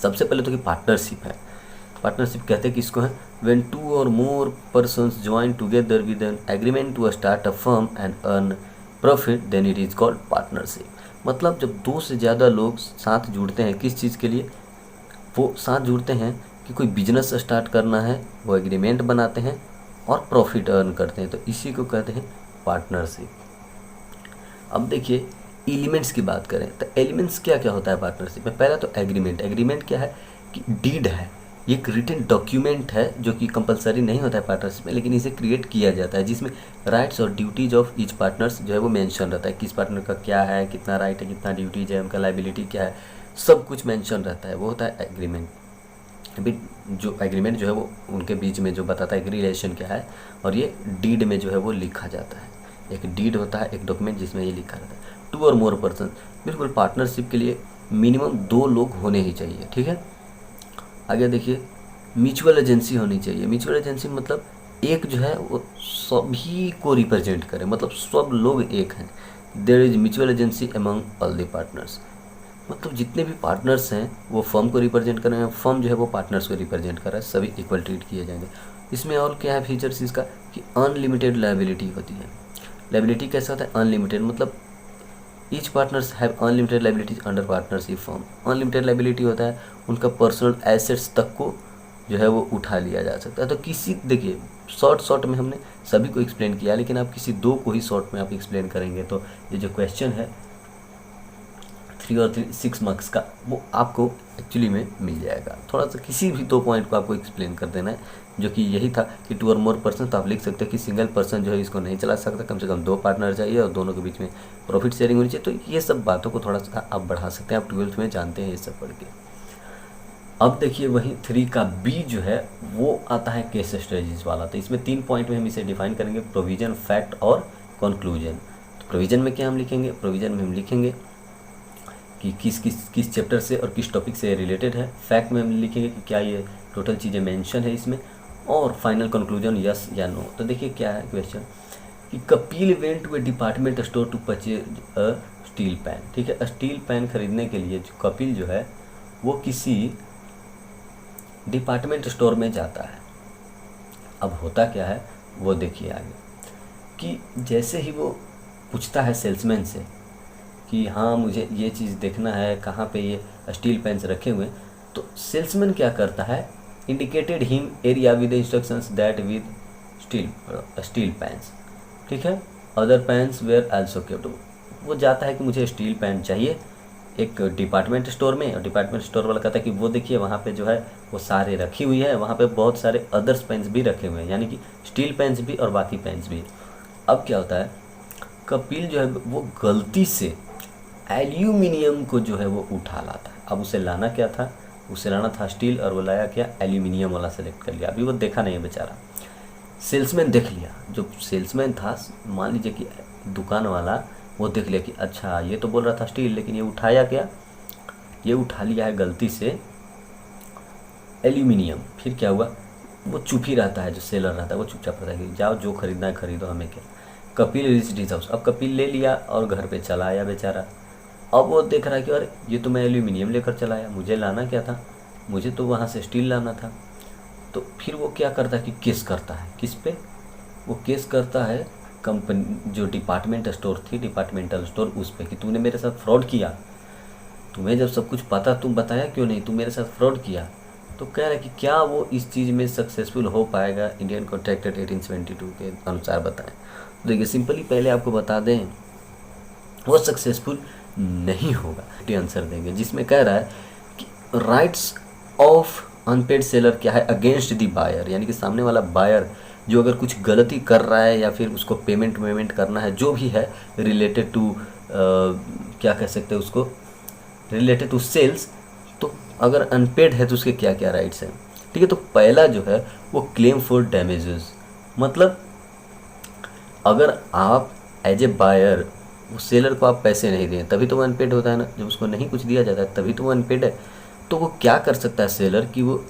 सबसे पहले तो कि पार्टनरशिप है। पार्टनरशिप कहते हैं कि इसको है व्हेन 2 और more persons join together with an agreement to start a firm and earn profit then it is called partnership. मतलब जब 2 से ज़्यादा लोग साथ जुड़ते हैं किस चीज़ के लिए, वो साथ जुड़ते हैं कि कोई बिजनेस स्टार्ट करना है, वो एग्रीमेंट बनाते हैं और प्रॉफिट अर्न करते हैं, तो इसी को कहते हैं पार्टनरशिप। अब देखिए एलिमेंट्स की बात करें तो एलिमेंट्स क्या क्या होता है पार्टनरशिप में। पहला तो एग्रीमेंट। एग्रीमेंट क्या है कि डीड है, ये एक रिटन डॉक्यूमेंट है जो कि कंपलसरी नहीं होता है पार्टनरशिप में, लेकिन इसे क्रिएट किया जाता है जिसमें राइट्स और ड्यूटीज ऑफ ईच पार्टनर्स जो है वो मेंशन रहता है, किस पार्टनर का क्या है, कितना राइट है, कितना ड्यूटीज है, उनका लाइबिलिटी क्या है, सब कुछ मेंशन रहता है। वो होता है एग्रीमेंट। अभी जो एग्रीमेंट जो है वो उनके बीच में जो बताता है कि रिलेशन क्या है, और ये डीड में जो है वो लिखा जाता है। एक डीड होता है, एक डॉक्यूमेंट जिसमें ये लिखा रहता है। 2 और मोर पर्सन, बिल्कुल पार्टनरशिप के लिए मिनिमम 2 लोग होने ही चाहिए, ठीक है। आगे देखिए म्यूचुअल एजेंसी होनी चाहिए। म्यूचुअल एजेंसी मतलब एक जो है वो सभी को रिप्रेजेंट करे, मतलब सब लोग एक हैं। There is mutual agency among all the partners, मतलब जितने भी पार्टनर्स हैं वो फर्म को रिप्रेजेंट कर रहे हैं, फर्म जो है वो पार्टनर्स को रिप्रेजेंट कर रहा है, सभी इक्वल ट्रीट किए जाएंगे। इसमें और क्या है फीचर्स इसका कि अनलिमिटेड लाइबिलिटी होती है। लाइबिलिटी कैसा होता है, अनलिमिटेड, मतलब each partners have unlimited liabilities under partnership firm. Unlimited liability होता है उनका पर्सनल एसेट्स तक को जो है वो उठा लिया जा सकता है। तो किसी देखिए शॉर्ट में हमने सभी को एक्सप्लेन किया, लेकिन आप किसी 2 को ही शॉर्ट में आप एक्सप्लेन करेंगे तो ये जो क्वेश्चन है 3 और 6 मार्क्स का वो आपको एक्चुअली में मिल जाएगा। थोड़ा सा किसी भी 2 पॉइंट को आपको एक्सप्लेन कर देना है, जो कि यही था कि 2 और मोर पर्सन। तो आप लिख सकते हैं कि सिंगल पर्सन जो है इसको नहीं चला सकता, कम से कम 2 पार्टनर चाहिए और दोनों के बीच में प्रॉफिट शेयरिंग होनी चाहिए। तो ये सब बातों को थोड़ा सा आप बढ़ा सकते हैं, आप 12th में जानते हैं ये सब पढ़ के। अब देखिए वही 3 का बी जो है वो आता है केस स्ट्रेटजीज वाला। तो इसमें 3 पॉइंट में हम इसे डिफाइन करेंगे, प्रोविजन, फैक्ट और कंक्लूजन। तो प्रोविजन में क्या हम लिखेंगे, प्रोविजन में हम लिखेंगे कि किस चैप्टर से और किस टॉपिक से रिलेटेड है। फैक्ट में हम लिखेंगे कि क्या ये टोटल चीज़ें मेंशन है इसमें, और फाइनल कंक्लूजन यस या नो। तो देखिए क्या है क्वेश्चन कि Kapil went to a department store to purchase a steel pan. ठीक है, स्टील पैन खरीदने के लिए जो कपिल जो है वो किसी डिपार्टमेंट स्टोर में जाता है। अब होता क्या है वो देखिए आगे, कि जैसे ही वो पूछता है सेल्समैन से कि हाँ मुझे ये चीज़ देखना है, कहाँ पे ये स्टील पेन्स रखे हुए हैं, तो सेल्समैन क्या करता है, indicated him area with instructions that with steel pens. ठीक है, other pens were also kept. वो जाता है कि मुझे स्टील पेन चाहिए एक डिपार्टमेंट स्टोर में, और डिपार्टमेंट स्टोर वाला कहता है कि वो देखिए वहाँ पे जो है वो सारे रखी हुई है, वहाँ पे बहुत सारे अदर्स पेन्स भी रखे हुए हैं, यानी कि स्टील पेन्स भी और बाकी पेन्स भी। अब क्या होता है, कपिल जो है वो गलती से एल्यूमिनियम को जो है वो उठा लाता है। अब उसे लाना क्या था, उसे लाना था स्टील, और वो लाया क्या, एल्यूमिनियम वाला सेलेक्ट कर लिया। अभी वो देखा नहीं है बेचारा, सेल्समैन देख लिया। जो सेल्समैन था, मान लीजिए कि दुकान वाला, वो देख लिया कि अच्छा ये तो बोल रहा था स्टील, लेकिन ये उठाया क्या, ये उठा लिया है गलती से एल्यूमिनियम। फिर क्या हुआ, वो चुप ही रहता है, जो सेलर रहता है वो चुपचाप रहता है कि जाओ जो खरीदना है खरीदो, हमें क्या। Kapil reached his house. अब कपिल ले लिया और घर पे चला आया बेचारा। अब वो देख रहा है कि अरे ये तो मैं एल्यूमिनियम लेकर चला आया, मुझे लाना क्या था, मुझे तो वहाँ से स्टील लाना था। तो फिर वो क्या करता है कि केस करता है, किस पे, वो केस करता है कंपनी, जो डिपार्टमेंट स्टोर थी, डिपार्टमेंटल स्टोर, उस पे, कि तूने मेरे साथ फ्रॉड किया, तुम्हें जब सब कुछ पता तुम बताया क्यों नहीं, तुम मेरे साथ फ्रॉड किया। तो कह रहा है कि क्या वो इस चीज़ में सक्सेसफुल हो पाएगा, इंडियन कॉन्ट्रैक्ट एक्ट 1872 के अनुसार बताएं। तो देखिए सिंपली पहले आपको बता दें, वो सक्सेसफुल नहीं होगा। आंसर देंगे जिसमें कह रहा है कि राइट्स ऑफ अनपेड सेलर क्या है, अगेंस्ट द बायर, यानी कि सामने वाला बायर जो अगर कुछ गलती कर रहा है या फिर उसको पेमेंट करना है, जो भी है रिलेटेड टू क्या कह सकते हैं उसको, रिलेटेड टू सेल्स, तो अगर अनपेड है तो उसके क्या क्या राइट्स हैं। ठीक है, तो पहला जो है वो क्लेम फॉर डैमेजेस, मतलब अगर आप एज ए बायर वो सेलर को आप पैसे नहीं दें तभी तो वो अनपेड होता है ना, जब उसको नहीं कुछ दिया जाता है तभी तो वो अनपेड है। तो वो क्या कर सकता है सेलर, कि वो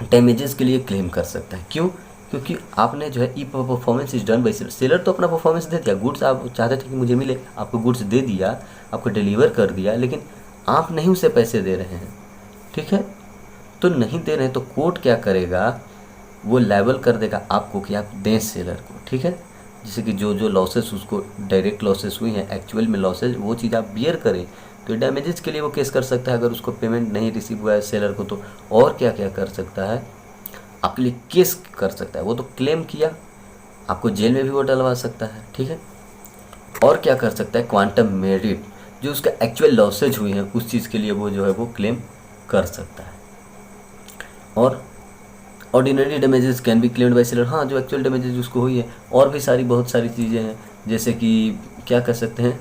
डैमेजेस के लिए क्लेम कर सकता है। क्यों, क्योंकि आपने जो है ई performance is done by seller. Seller तो अपना परफॉर्मेंस दे दिया, गुड्स आप चाहते थे कि मुझे मिले, आपको गुड्स दे दिया, आपको डिलीवर कर दिया, लेकिन आप नहीं उसे पैसे दे रहे हैं। ठीक है, तो नहीं दे रहे हैं तो कोर्ट क्या करेगा, वो लेबल कर देगा आपको कि आप दें सेलर को। ठीक है, जैसे कि जो जो लॉसेस उसको डायरेक्ट लॉसेस हुई हैं, एक्चुअल में लॉसेस, वो चीज़ आप बियर करें। तो डैमेजेस के लिए वो केस कर सकता है अगर उसको पेमेंट नहीं रिसीव हुआ है सेलर को। तो और क्या क्या कर सकता है, आपके लिए केस कर सकता है। वो तो क्लेम किया, आपको जेल में भी वो डलवा सकता है। ठीक है, और क्या कर सकता है, क्वांटम मेरिट, जो उसका एक्चुअल लॉसेज हुई हैं उस चीज़ के लिए वो जो है वो क्लेम कर सकता है। और ordinary damages can be claimed by seller, हाँ जो एक्चुअल डैमेजेस उसको हुई है। और भी सारी बहुत सारी चीज़ें हैं, जैसे कि क्या कर सकते हैं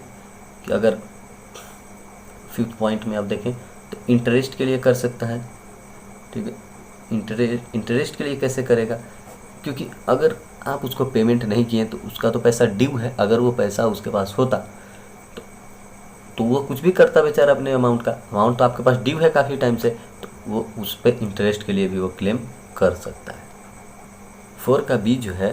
कि अगर 5th पॉइंट में आप देखें तो इंटरेस्ट के लिए कर सकता है। ठीक है, इंटरेस्ट के लिए कैसे करेगा, क्योंकि अगर आप उसको पेमेंट नहीं किए तो उसका तो पैसा ड्यू है। अगर वो पैसा उसके पास होता तो वो कुछ भी करता बेचारा अपने अमाउंट तो आपके पास ड्यू है काफ़ी टाइम से, तो वो उस पर इंटरेस्ट के लिए भी वो क्लेम कर सकता है। 4 का बी जो है,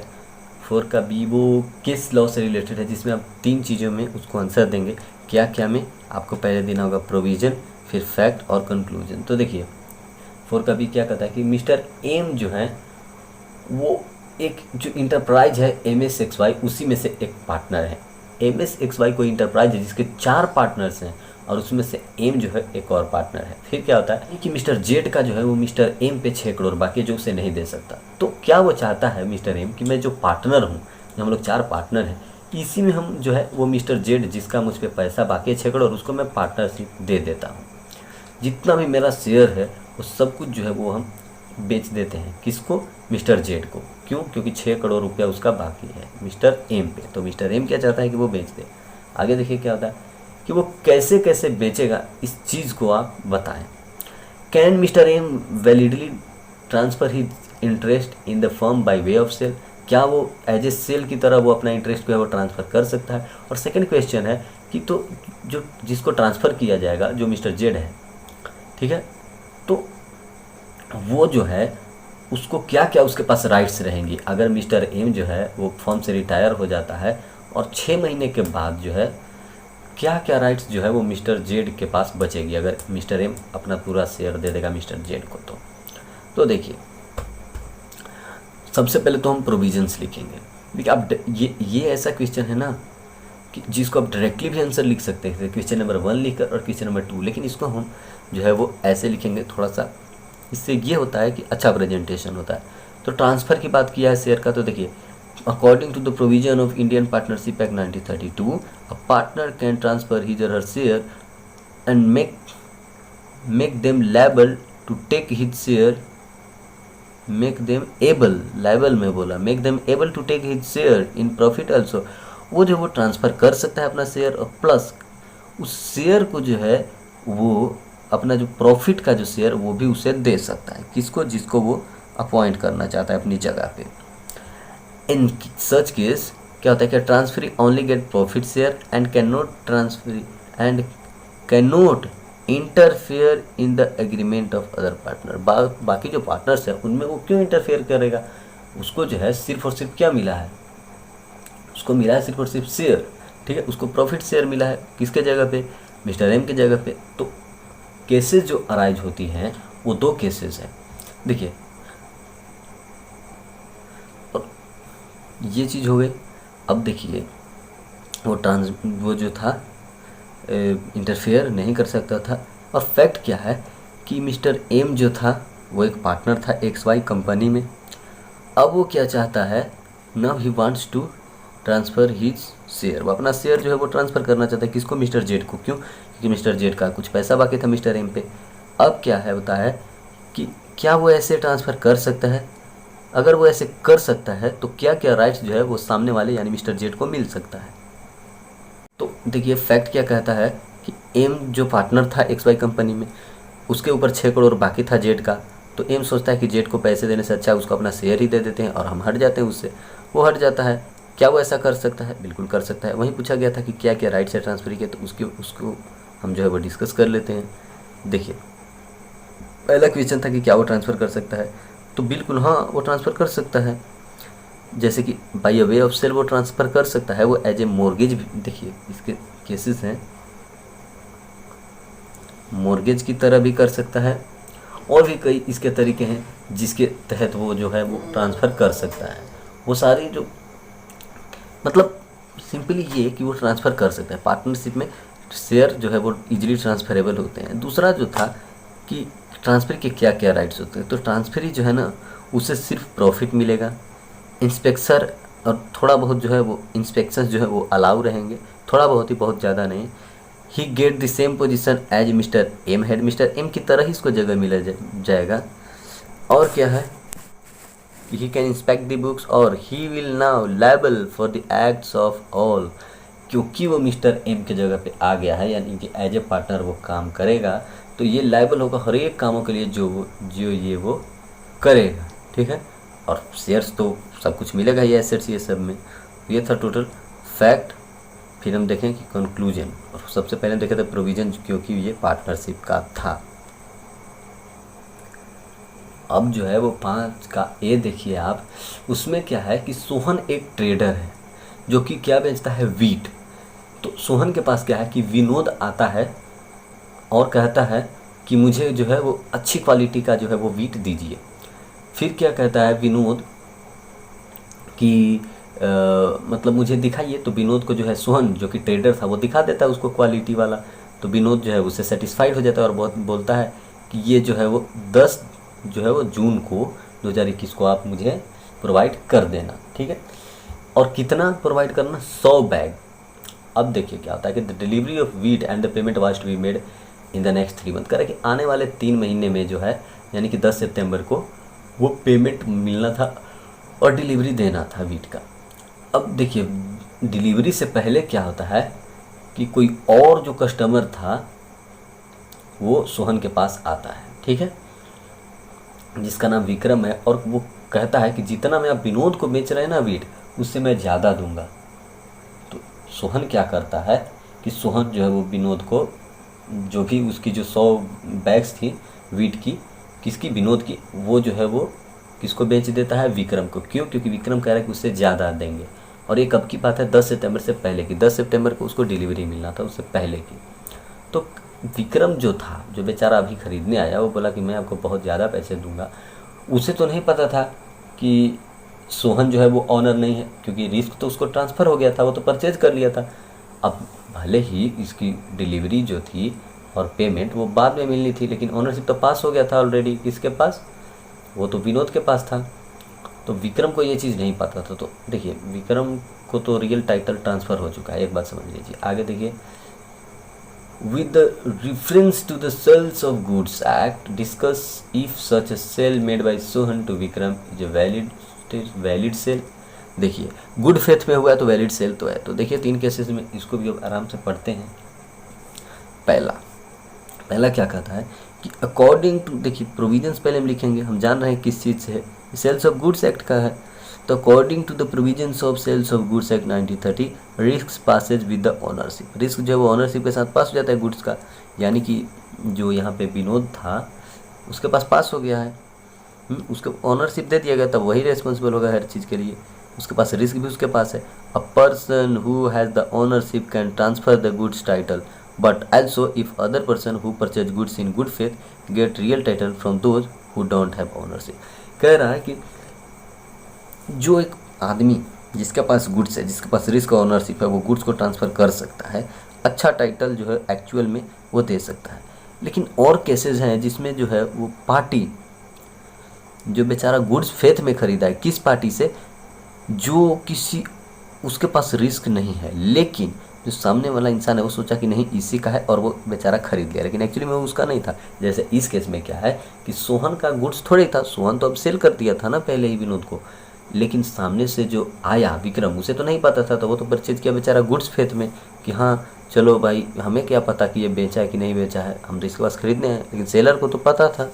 4 का बी वो केस लॉ से रिलेटेड है, जिसमें आप 3 चीज़ों में उसको आंसर देंगे। क्या क्या में आपको पहले देना होगा, प्रोविज़न, फिर फैक्ट और कंक्लूजन। तो देखिए 4 का बी क्या कहता है कि मिस्टर एम जो है वो एक जो इंटरप्राइज है MSXY, उसी में से एक पार्टनर है। MSXY कोई इंटरप्राइज है जिसके 4 पार्टनर्स हैं और उसमें से एम जो है एक और पार्टनर है। फिर क्या होता है कि मिस्टर जेड का जो है वो मिस्टर एम पे 6 करोड़ बाकी जो उसे नहीं दे सकता। तो क्या वो चाहता है मिस्टर एम कि मैं जो पार्टनर हूँ, जो हम लोग 4 पार्टनर हैं, इसी में हम जो है वो मिस्टर जेड जिसका मुझ पे पैसा बाकी है 6 करोड़, उसको मैं पार्टनरशिप दे देता हूँ। जितना भी मेरा शेयर है वो सब कुछ जो है वो हम बेच देते हैं। किसको? मिस्टर जेड को। क्यों? क्योंकि 6 करोड़ रुपया उसका बाकी है मिस्टर एम पे। तो मिस्टर एम क्या चाहता है कि वो बेच दे। आगे देखिए क्या होता है कि वो कैसे कैसे बेचेगा, इस चीज़ को आप बताएं। Can mister M validly transfer his interest in the firm by way of sale? क्या वो एज ए सेल की तरह वो अपना इंटरेस्ट जो है वो ट्रांसफ़र कर सकता है? और सेकंड क्वेश्चन है कि तो जो जिसको ट्रांसफ़र किया जाएगा जो मिस्टर जेड है, ठीक है, तो वो जो है उसको क्या क्या उसके पास राइट्स रहेंगी अगर मिस्टर एम जो है वो फर्म से रिटायर हो जाता है, और 6 महीने के बाद जो है क्या क्या राइट्स जो है वो मिस्टर जेड के पास बचेगी अगर मिस्टर एम अपना पूरा शेयर दे देगा मिस्टर जेड को। तो देखिए सबसे पहले तो हम प्रोविजंस लिखेंगे। देखिए अब ये ऐसा क्वेश्चन है ना कि जिसको आप डायरेक्टली भी आंसर लिख सकते हैं क्वेश्चन नंबर 1 लिखकर और क्वेश्चन नंबर 2, लेकिन इसको हम जो है वो ऐसे लिखेंगे थोड़ा सा। इससे ये होता है कि अच्छा प्रेजेंटेशन होता है। तो ट्रांसफ़र की बात किया है शेयर का, तो देखिए according to the provision of Indian Partnership Act 1932 a partner can transfer his और her share and make them liable to take his share, make them able, liable में बोला, make them able to take his share in profit also. वो जो वो transfer कर सकता है अपना शेयर, और प्लस उस शेयर को जो है वो अपना जो प्रॉफिट का जो शेयर वो भी उसे दे सकता है। किसको? जिसको वो अपॉइंट करना चाहता है अपनी जगह पे। इन सच केस क्या होता है कि transferee only get profit share and can not interfere in the agreement of other partner. बाकी जो पार्टनर्स है उनमें वो क्यों इंटरफेयर करेगा? उसको जो है सिर्फ और सिर्फ क्या मिला है? उसको मिला है सिर्फ और सिर्फ शेयर, ठीक है, उसको प्रॉफिट शेयर मिला है। किसके जगह पे? मिस्टर एम के जगह पे। तो केसेस जो अराइज होती हैं वो 2 केसेस हैं। देखिए और ये चीज़ हो गई। अब देखिए वो जो था इंटरफेयर नहीं कर सकता था। और फैक्ट क्या है कि मिस्टर एम जो था वो एक पार्टनर था XY कंपनी में। अब वो क्या चाहता है, now he wants to transfer his share. वो अपना शेयर जो है वो ट्रांसफ़र करना चाहता है। किसको? मिस्टर जेड को। क्यों? क्योंकि मिस्टर जेड का कुछ पैसा बाकी था मिस्टर एम पे। अब क्या है होता है कि क्या वो ऐसे ट्रांसफ़र कर सकता है? अगर वो ऐसे कर सकता है तो क्या क्या राइट्स जो है वो सामने वाले यानी मिस्टर जेड को मिल सकता है। तो देखिए फैक्ट क्या कहता है कि एम जो पार्टनर था XY कंपनी में, उसके ऊपर 6 करोड़ बाकी था जेड का। तो एम सोचता है कि जेड को पैसे देने से अच्छा उसको अपना शेयर ही दे देते हैं और हम हट जाते हैं उससे। वो हट जाता है। क्या वो ऐसा कर सकता है? बिल्कुल कर सकता है। वहीं पूछा गया था कि क्या क्या राइट्स है ट्रांसफर के, तो उसको हम जो है वो डिस्कस कर लेते हैं। देखिए पहला क्वेश्चन था कि क्या वो ट्रांसफ़र कर सकता है, तो बिल्कुल हाँ वो ट्रांसफ़र कर सकता है। जैसे कि by a way of sale वो ट्रांसफ़र कर सकता है। वो एज ए मॉर्गेज भी, देखिए इसके केसेस हैं, मॉर्गेज की तरह भी कर सकता है, और भी कई इसके तरीके हैं जिसके तहत वो जो है वो ट्रांसफ़र कर सकता है। वो सारी जो मतलब सिंपली ये कि वो ट्रांसफ़र कर सकता है। पार्टनरशिप में शेयर जो है वो इजीली ट्रांसफरेबल होते हैं। दूसरा जो था कि ट्रांसफ़र के क्या क्या राइट्स होते हैं, तो ट्रांसफरी जो है ना उसे सिर्फ प्रॉफिट मिलेगा। इंस्पेक्शन और थोड़ा बहुत जो है वो इंस्पेक्शन जो है वो अलाउ रहेंगे, थोड़ा बहुत ही, बहुत ज़्यादा नहीं। He get the same position as Mister M head, Mister M की तरह ही इसको जगह मिला जाएगा। और क्या है, he can inspect the books और he will now liable for the acts of all. क्योंकि वो मिस्टर एम की जगह पे आ गया है यानी कि एज ए पार्टनर वो काम करेगा, तो ये लायबल होगा हर एक कामों के लिए जो ये वो करेगा, ठीक है। और शेयर्स तो सब कुछ मिलेगा, ये एसेट्स ये सब में। ये था टोटल फैक्ट। फिर हम देखें कि कंक्लूजन, और सबसे पहले देखे थे प्रोविजन क्योंकि ये पार्टनरशिप का था। अब जो है वो 5 का ए देखिए आप, उसमें क्या है कि सोहन एक ट्रेडर है जो कि क्या बेचता है, वीट। तो सोहन के पास क्या है कि विनोद आता है और कहता है कि मुझे जो है वो अच्छी क्वालिटी का जो है वो वीट दीजिए। फिर क्या कहता है विनोद कि मतलब मुझे दिखाइए। तो विनोद को जो है सोहन जो कि ट्रेडर था वो दिखा देता है उसको क्वालिटी वाला। तो विनोद जो है उससे सेटिस्फाइड हो जाता है और बहुत बोलता है कि ये जो है वो 10 जो है वो जून को 2021 को आप मुझे प्रोवाइड कर देना, ठीक है। और कितना प्रोवाइड करना, 100 बैग। अब देखिए क्या होता है कि the delivery of wheat and the payment was to be made in the next 3 month. कह रहे कि आने वाले 3 महीने में जो है, यानी कि 10 सितंबर को वो पेमेंट मिलना था और डिलीवरी देना था वीट का। अब देखिए डिलीवरी से पहले क्या होता है कि कोई और जो कस्टमर था वो सोहन के पास आता है, ठीक है, जिसका नाम विक्रम है, और वो कहता है कि जितना मैं आप विनोद को बेच रहे हैं ना वीट, उससे मैं ज़्यादा दूंगा। तो सोहन क्या करता है कि सोहन जो है वो विनोद को, जो भी उसकी जो 100 बैग्स थी वीट की, किसकी, विनोद की, वो जो है वो किसको बेच देता है, विक्रम को। क्यों? क्योंकि विक्रम कह रहा है कि उससे ज़्यादा देंगे। और ये कब की बात है, 10 सितंबर से पहले की। 10 सितंबर को उसको डिलीवरी मिलना था, उससे पहले की। तो विक्रम जो था, जो बेचारा अभी ख़रीदने आया, वो बोला कि मैं आपको बहुत ज़्यादा पैसे दूंगा। उसे तो नहीं पता था कि सोहन जो है वो ऑनर नहीं है, क्योंकि रिस्क तो उसको ट्रांसफ़र हो गया था, वो तो परचेज कर लिया था। अब भले ही इसकी डिलीवरी जो थी और पेमेंट वो बाद में मिलनी थी, लेकिन ऑनरशिप तो पास हो गया था ऑलरेडी। किसके पास? वो तो विनोद के पास था। तो विक्रम को ये चीज़ नहीं पता था। तो देखिए विक्रम को तो रियल टाइटल ट्रांसफ़र हो चुका है, एक बात समझ लीजिए। आगे देखिए, with the reference to the Sales of Goods Act, discuss if such a sale made by Sohan to Vikram is a valid sale। देखिए गुड फेथ में हुआ है तो वैलिड सेल तो है। तो देखिए 3 केसेस में, इसको भी अब आराम से पढ़ते हैं। पहला क्या कहता है कि अकॉर्डिंग टू, देखिए प्रोविजंस पहले हम लिखेंगे, हम जान रहे हैं किस चीज़ से है, सेल्स ऑफ गुड्स एक्ट का है। तो according to the provisions of sales of goods act 1930, risk passes with the ownership. Risk जो है वो ओनरशिप के साथ पास हो जाता है गुड्स का, यानी कि जो यहाँ पे विनोद था उसके पास हो गया है, उसको ओनरशिप दे दिया गया, तब वही रेस्पॉन्सिबल होगा हर चीज़ के लिए। उसके पास रिस्क भी उसके पास है। A person who has the ownership can transfer the goods title, but also if other person who purchase goods in good faith get real title from those who don't have ownership। कह रहा है कि जो एक आदमी जिसके पास goods है, जिसके पास रिस्क ओनरशिप है, वो गुड्स को ट्रांसफ़र कर सकता है, अच्छा टाइटल जो है एक्चुअल में वो दे सकता है। लेकिन और केसेस हैं जिसमें जो है वो पार्टी, जो बेचारा गुड्स फेथ में ख़रीदा है, किस पार्टी से, जो किसी उसके पास रिस्क नहीं है, लेकिन जो सामने वाला इंसान है वो सोचा कि नहीं इसी का है और वो बेचारा खरीद लिया, लेकिन एक्चुअली में वो उसका नहीं था। जैसे इस केस में क्या है कि सोहन का गुड्स थोड़ी था, सोहन तो अब सेल कर दिया था ना पहले ही विनोद को, लेकिन सामने से जो आया विक्रम, उसे तो नहीं पता था, तो वो तो परचेज किया बेचारा गुड्स फेथ में कि हाँ चलो भाई, हमें क्या पता कि ये बेचा है कि नहीं बेचा है, हम तो इसके पास खरीदने हैं, लेकिन सेलर को तो पता था।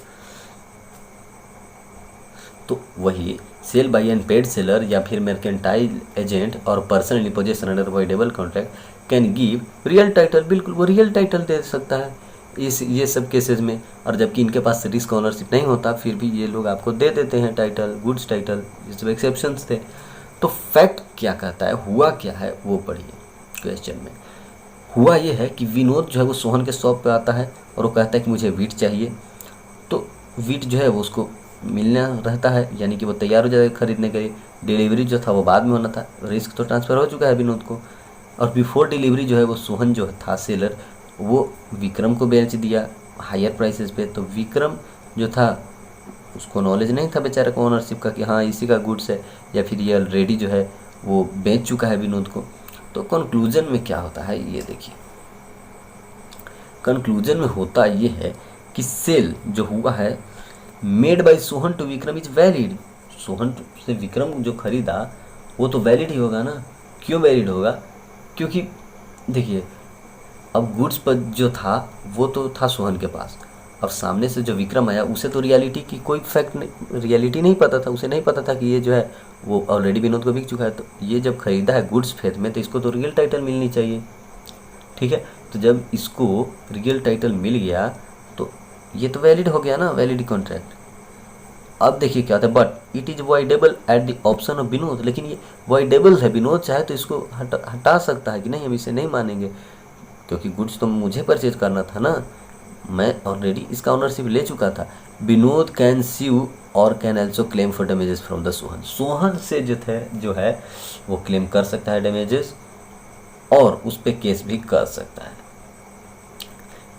तो वही sale by unpaid seller या फिर mercantile agent or personally possession under avoidable contract can give real title. बिल्कुल वो रियल टाइटल दे सकता है ये सब केसेस में, और जबकि इनके पास रिस्क ओनरशिप नहीं होता, फिर भी ये लोग आपको दे देते हैं टाइटल, गुड्स टाइटल। ये सब एक्सेप्शंस थे। तो फैक्ट क्या कहता है, हुआ क्या है वो पढ़िए। क्वेश्चन में हुआ ये है कि विनोद जो है वो सोहन के शॉप पे आता है और वो कहता है कि मुझे वीट चाहिए। तो वीट जो है वो उसको मिलना रहता है, यानी कि वो तैयार हो जाएगा खरीदने के लिए। डिलीवरी जो था वो बाद में होना था, रिस्क तो ट्रांसफ़र हो चुका है विनोद को। और बिफोर डिलीवरी जो है वो सोहन जो था सेलर, वो विक्रम को बेच दिया हायर प्राइसेस पे। तो विक्रम जो था उसको नॉलेज नहीं था बेचारे को ओनरशिप का कि हाँ इसी का गुड्स है, या फिर ये ऑलरेडी जो है वो बेच चुका है विनोद को। तो कंक्लूजन में क्या होता है ये देखिए, कंक्लूजन में होता ये है कि सेल जो हुआ है made by Sohan to Vikram is valid. Sohan से विक्रम जो खरीदा वो तो वैलिड ही होगा ना। क्यों वैलिड होगा? क्योंकि देखिए अब गुड्स पर जो था वो तो था सोहन के पास, अब सामने से जो विक्रम आया उसे तो रियलिटी की कोई फैक्ट नहीं, रियलिटी नहीं पता था, उसे नहीं पता था कि ये जो है वो ऑलरेडी विनोद को बिक चुका है। तो ये जब खरीदा है गुड्स फेथ में तो इसको तो रियल टाइटल मिलनी चाहिए, ठीक है। तो जब इसको रियल टाइटल मिल गया तो ये तो वैलिड हो गया ना, वैलिड कॉन्ट्रैक्ट। अब देखिए क्या होता है, but it is voidable at the option of Vinod. लेकिन ये वॉइडेबल है, विनोद चाहे तो इसको हटा सकता है कि नहीं हम इसे नहीं मानेंगे, क्योंकि गुड्स तो मुझे परचेज करना था ना, मैं ऑलरेडी इसका ओनरशिप ले चुका था। विनोद कैन स्यू और can also claim for damages from the Sohan. Sohan से जो है वो क्लेम कर सकता है डैमेजेस, और उस पर केस भी कर सकता है।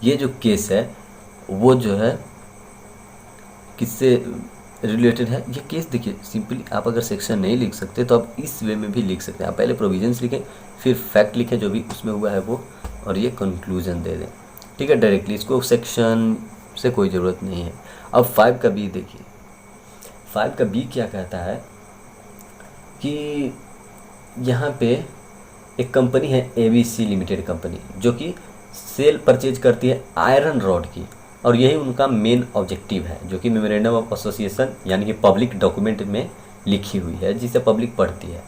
ये जो केस है वो जो है किससे रिलेटेड है ये केस। देखिए सिंपली आप अगर सेक्शन नहीं लिख सकते तो आप इस वे में भी लिख सकते हैं। आप पहले प्रोविजंस लिखें, फिर फैक्ट लिखें जो भी उसमें हुआ है वो, और ये कंक्लूजन दे दें, ठीक है, डायरेक्टली। इसको सेक्शन से कोई ज़रूरत नहीं है। अब 5 का बी देखिए, 5 का बी क्या कहता है कि यहाँ पे एक कंपनी है ABC लिमिटेड कंपनी, जो कि सेल परचेज करती है आयरन रॉड की, और यही उनका मेन ऑब्जेक्टिव है, जो कि मेमोरेंडम ऑफ एसोसिएशन यानी कि पब्लिक डॉक्यूमेंट में लिखी हुई है, जिसे पब्लिक पढ़ती है।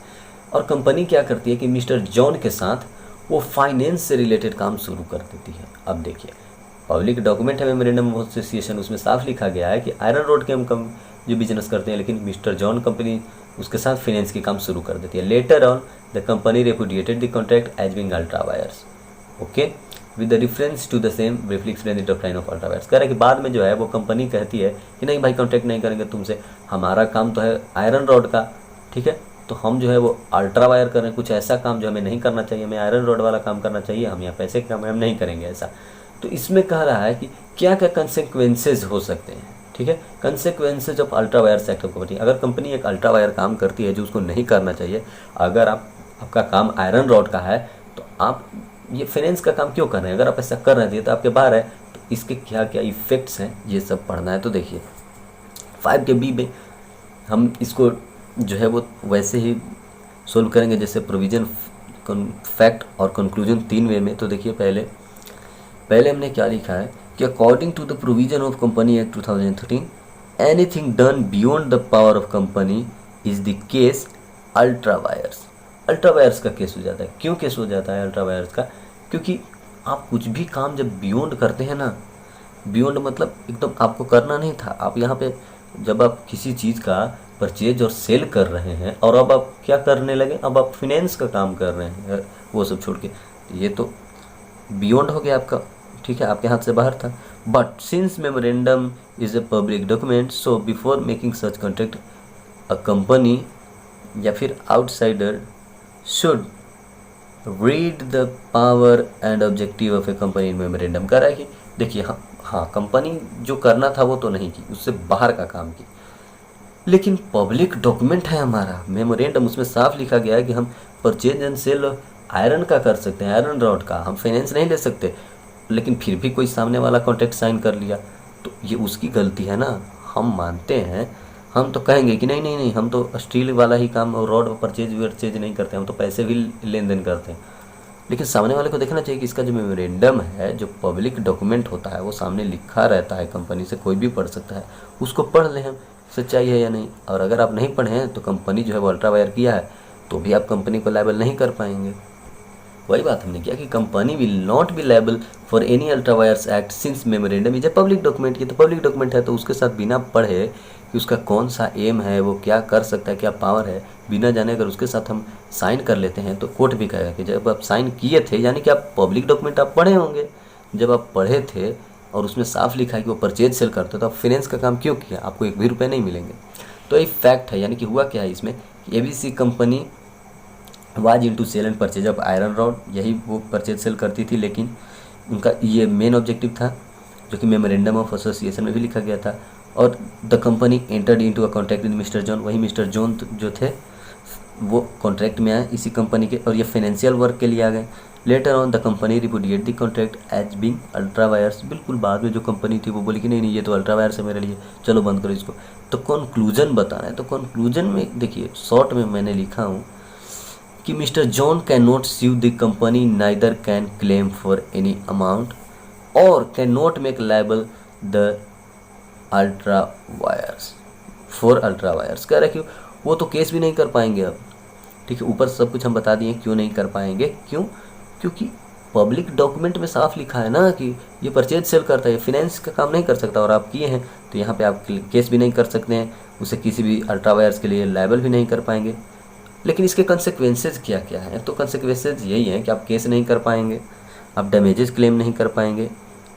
और कंपनी क्या करती है कि मिस्टर जॉन के साथ वो फाइनेंस से रिलेटेड काम शुरू कर देती है। अब देखिए पब्लिक डॉक्यूमेंट है मेमोरेंडम ऑफ एसोसिएशन, उसमें साफ लिखा गया है कि आयरन रोड के हम जो बिजनेस करते हैं, लेकिन मिस्टर जॉन कंपनी उसके साथ फाइनेंस की काम शुरू कर देती है। Later on the company repudiated the contract as being ultra vires, okay, with the reference to the same briefly explain the doctrine of ultra vires. कह रहा है कि बाद में जो है वो कंपनी कहती है कि नहीं भाई कॉन्ट्रैक्ट नहीं करेंगे तुमसे, हमारा काम तो है आयरन रॉड का, ठीक है, तो हम जो है वो अल्ट्रा वायर कर रहे हैं, कुछ ऐसा काम जो हमें नहीं करना चाहिए, हमें आयरन रॉड वाला काम करना चाहिए, हम यहाँ पैसे काम हम नहीं करेंगे ऐसा। तो इसमें कह रहा है कि क्या क्या कंसेक्वेंसेज हो सकते हैं, ठीक है, consequences of ultra vires sector company. अगर कंपनी एक अल्ट्रा वायर काम करती है जो उसको नहीं करना चाहिए, अगर आपका काम आयरन रॉड का है तो आप ये फाइनेंस का काम क्यों कर रहे हैं? अगर आप ऐसा कर रहे थे तो आपके बाहर है, तो इसके क्या क्या इफ़ेक्ट्स हैं ये सब पढ़ना है। तो देखिए 5 के बी में हम इसको जो है वो वैसे ही सोल्व करेंगे जैसे प्रोविजन, फैक्ट और कंक्लूजन 3 वे में। तो देखिए पहले हमने क्या लिखा है कि according to the provision of company act 2013 anything done beyond the power of company is the case ultra vires. Ultra vires का केस हो जाता है। क्यों केस हो जाता है अल्ट्रा वायर्स का? क्योंकि आप कुछ भी काम जब बियॉन्ड करते हैं ना, बियॉन्ड मतलब एकदम आपको करना नहीं था, आप यहाँ पे जब आप किसी चीज़ का परचेज और सेल कर रहे हैं और अब आप क्या करने लगे, अब आप फिनेंस का काम कर रहे हैं, वो सब छोड़ के, ये तो बियॉन्ड हो गया आपका, ठीक है, आपके हाथ से बाहर था। But since memorandum is a public document, so before making such contract a company या फिर outsider should read the power and objective of A company in memorandum. कह रहा है कि देखिए हाँ कंपनी जो करना था वो तो नहीं की, उससे बाहर का काम की, लेकिन पब्लिक डॉक्यूमेंट है हमारा मेमोरेंडम, उसमें साफ लिखा गया है कि हम परचेज एंड सेल आयरन का कर सकते हैं, आयरन रॉड का, हम फाइनेंस नहीं ले सकते। लेकिन फिर भी कोई सामने वाला कॉन्ट्रैक्ट साइन कर लिया तो ये उसकी गलती है ना, हम मानते हैं। हम तो कहेंगे कि नहीं नहीं नहीं, हम तो स्टील वाला ही काम और रॉड परचेज वर्चेज नहीं करते, हम तो पैसे भी लेन देन करते हैं। लेकिन सामने वाले को देखना चाहिए कि इसका जो मेमोरेंडम है, जो पब्लिक डॉक्यूमेंट होता है, वो सामने लिखा रहता है कंपनी से, कोई भी पढ़ सकता है, उसको पढ़ लें हम सच्चाई है या नहीं। और अगर आप नहीं पढ़े हैं तो कंपनी जो है वो अल्ट्रा वायर किया है तो भी आप कंपनी को लायबल नहीं कर पाएंगे। वही बात हमने किया कि company will not be liable for any ultra vires act since memorandum is a public document. ये तो पब्लिक डॉक्यूमेंट है, तो उसके साथ बिना पढ़े कि उसका कौन सा एम है, वो क्या कर सकता है, क्या पावर है, बिना जाने अगर उसके साथ हम साइन कर लेते हैं तो कोर्ट भी कहेगा कि जब आप साइन किए थे, यानी कि आप पब्लिक डॉक्यूमेंट आप पढ़े होंगे, जब आप पढ़े थे और उसमें साफ लिखा है कि वो परचेज सेल करते तो आप फाइनेंस का काम क्यों किया, आपको एक भी रुपये नहीं मिलेंगे। तो ये फैक्ट है, यानी कि हुआ क्या है इसमें, ABC company was into sale and purchase of iron rod, यही वो परचेज सेल करती थी, लेकिन उनका ये मेन ऑब्जेक्टिव था जो कि मेमोरेंडम ऑफ एसोसिएशन में भी लिखा गया था। और the company entered into a contract with mister John, वही मिस्टर जॉन जो थे वो कॉन्ट्रैक्ट में आए इसी कंपनी के, और ये फाइनेंशियल वर्क के लिए आ गए। Later on the company repudiate the contract as being ultra vires. बिल्कुल बाद में जो कंपनी थी वो बोली कि नहीं नहीं ये तो अल्ट्रा वायर्स है मेरे लिए, चलो बंद करो इसको। तो कंक्लूजन बताना है, तो कंक्लूजन में देखिए शॉर्ट में मैंने लिखा हूँ कि mister John can not sue the company, neither can claim for any amount और can not make liable the ultra vires for ultra vires. कह रहा है कि वो तो केस भी नहीं कर पाएंगे अब, ठीक है। ऊपर सब कुछ हम बता दिए क्यों नहीं कर पाएंगे, क्यों, क्योंकि पब्लिक डॉक्यूमेंट में साफ लिखा है ना कि ये परचेज सेल करता है, फाइनेंस का काम नहीं कर सकता, और आप किए हैं तो यहाँ पे आप केस भी नहीं कर सकते हैं, उसे किसी भी अल्ट्रा वायर्स के लिए लायबल भी नहीं कर पाएंगे। लेकिन इसके कंसेक्वेंसेज क्या क्या हैं? तो कंसेक्वेंसेज यही हैं कि आप केस नहीं कर पाएंगे, आप डैमेजेस क्लेम नहीं कर पाएंगे,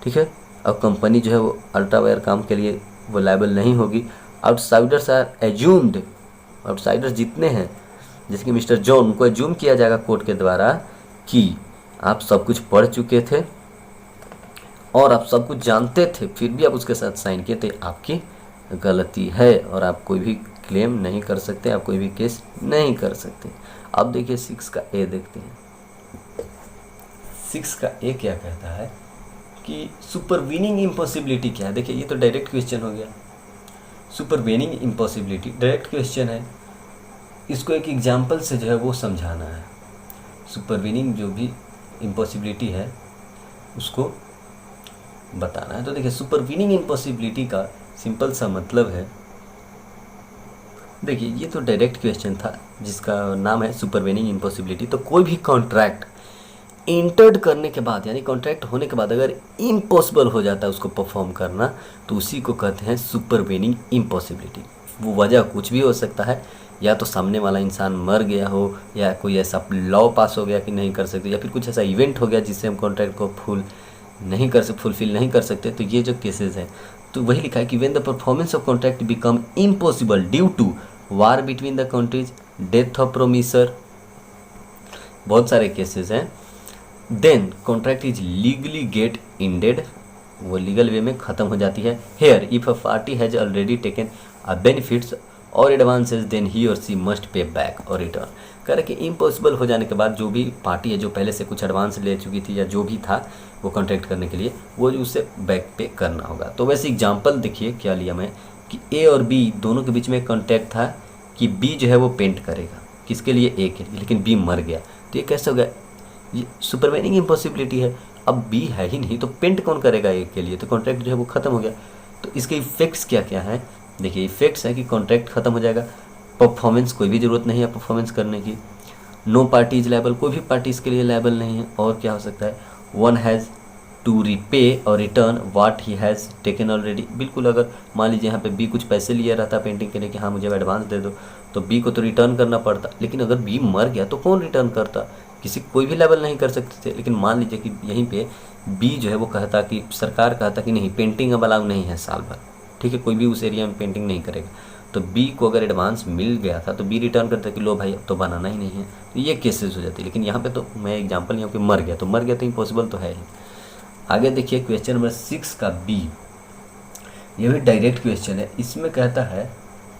ठीक है, और कंपनी जो है वो अल्ट्रा वायर काम के लिए वो लायबल नहीं होगी। आउटसाइडर्स आर एज्यूम्ड, आउटसाइडर्स जितने हैं जैसे कि मिस्टर जॉन, उनको एज्यूम किया जाएगा कोर्ट के द्वारा कि आप सब कुछ पढ़ चुके थे और आप सब कुछ जानते थे, फिर भी आप उसके साथ साइन किए थे, आपकी गलती है और आप कोई भी क्लेम नहीं कर सकते, आप कोई भी केस नहीं कर सकते। अब देखिए 6 का ए देखते हैं। 6 का ए क्या कहता है कि सुपरवीनिंग इम्पॉसिबिलिटी क्या है। देखिए ये तो डायरेक्ट क्वेश्चन हो गया, सुपरवीनिंग इम्पॉसिबिलिटी डायरेक्ट क्वेश्चन है, इसको एक एग्जाम्पल से जो है वो समझाना है। सुपरवीनिंग जो भी इम्पॉसिबिलिटी है उसको बताना है। तो देखिए सुपरवीनिंग इम्पॉसिबिलिटी का सिंपल सा मतलब है, देखिए ये तो डायरेक्ट क्वेश्चन था जिसका नाम है सुपरवीनिंग इम्पॉसिबिलिटी। तो कोई भी कॉन्ट्रैक्ट इंटर्ड करने के बाद यानी कॉन्ट्रैक्ट होने के बाद अगर इम्पॉसिबल हो जाता है उसको परफॉर्म करना, तो उसी को कहते हैं सुपरवीनिंग इम्पॉसिबिलिटी। वो वजह कुछ भी हो सकता है, या तो सामने वाला इंसान मर गया हो, या कोई ऐसा लॉ पास हो गया कि नहीं कर सकते, या फिर कुछ ऐसा इवेंट हो गया जिससे हम कॉन्ट्रैक्ट को फुलफिल नहीं कर सकते। तो ये जो केसेस हैं, तो वही लिखा है कि when the performance of contract become impossible due to war between the countries, death of promisor, बहुत सारे केसेस हैं। Then contract is legally get ended, वो लीगल वे में ख़त्म हो जाती है। Here if a party has already taken a benefits or advances then he और she must pay back or return. कह रहे कि इम्पॉसिबल हो जाने के बाद जो भी पार्टी है जो पहले से कुछ एडवांस ले चुकी थी या जो भी था वो कॉन्ट्रैक्ट करने के लिए, वो उसे बैक पे करना होगा। तो वैसे एग्जांपल देखिए क्या लिया मैं कि ए और बी दोनों के बीच में कॉन्ट्रैक्ट था कि बी जो है वो पेंट करेगा किसके लिए, ए के लिए, लेकिन बी मर गया। तो ये कैसे हो गया, ये सुपरवीनिंग इम्पॉसिबिलिटी है। अब बी है ही नहीं तो पेंट कौन करेगा ए के लिए, तो कॉन्ट्रैक्ट जो है वो ख़त्म हो गया। तो इसके इफेक्ट्स क्या क्या हैं, देखिए इफेक्ट्स है कि कॉन्ट्रैक्ट ख़त्म हो जाएगा, परफॉर्मेंस कोई भी ज़रूरत नहीं है परफॉर्मेंस करने की, नो पार्टी इज लायबल, कोई भी पार्टी इसके लिए लायबल नहीं है। और क्या हो सकता है, one has to repay or return what he has taken already. बिल्कुल अगर मान लीजिए यहाँ पे बी कुछ पैसे लिए रहता पेंटिंग के लिए कि हाँ मुझे एडवांस दे दो, तो बी को तो रिटर्न करना पड़ता, लेकिन अगर बी मर गया तो कौन रिटर्न करता, किसी कोई भी लेवल नहीं कर सकते थे। लेकिन मान लीजिए कि यहीं पे बी जो है वो कहता कि सरकार कहता कि नहीं पेंटिंग अब अलाउ नहीं है साल भर, ठीक है, कोई भी उस एरिया में पेंटिंग नहीं करेगा, तो बी को अगर एडवांस मिल गया था तो बी रिटर्न करता कि लो भाई अब तो बनाना ही नहीं है। तो ये केसेस हो जाती है। लेकिन यहाँ पे तो मैं एग्जांपल यहाँ पे मर गया तो इम्पॉसिबल तो है ही। आगे देखिए क्वेश्चन नंबर 6 का बी, ये भी डायरेक्ट क्वेश्चन है। इसमें कहता है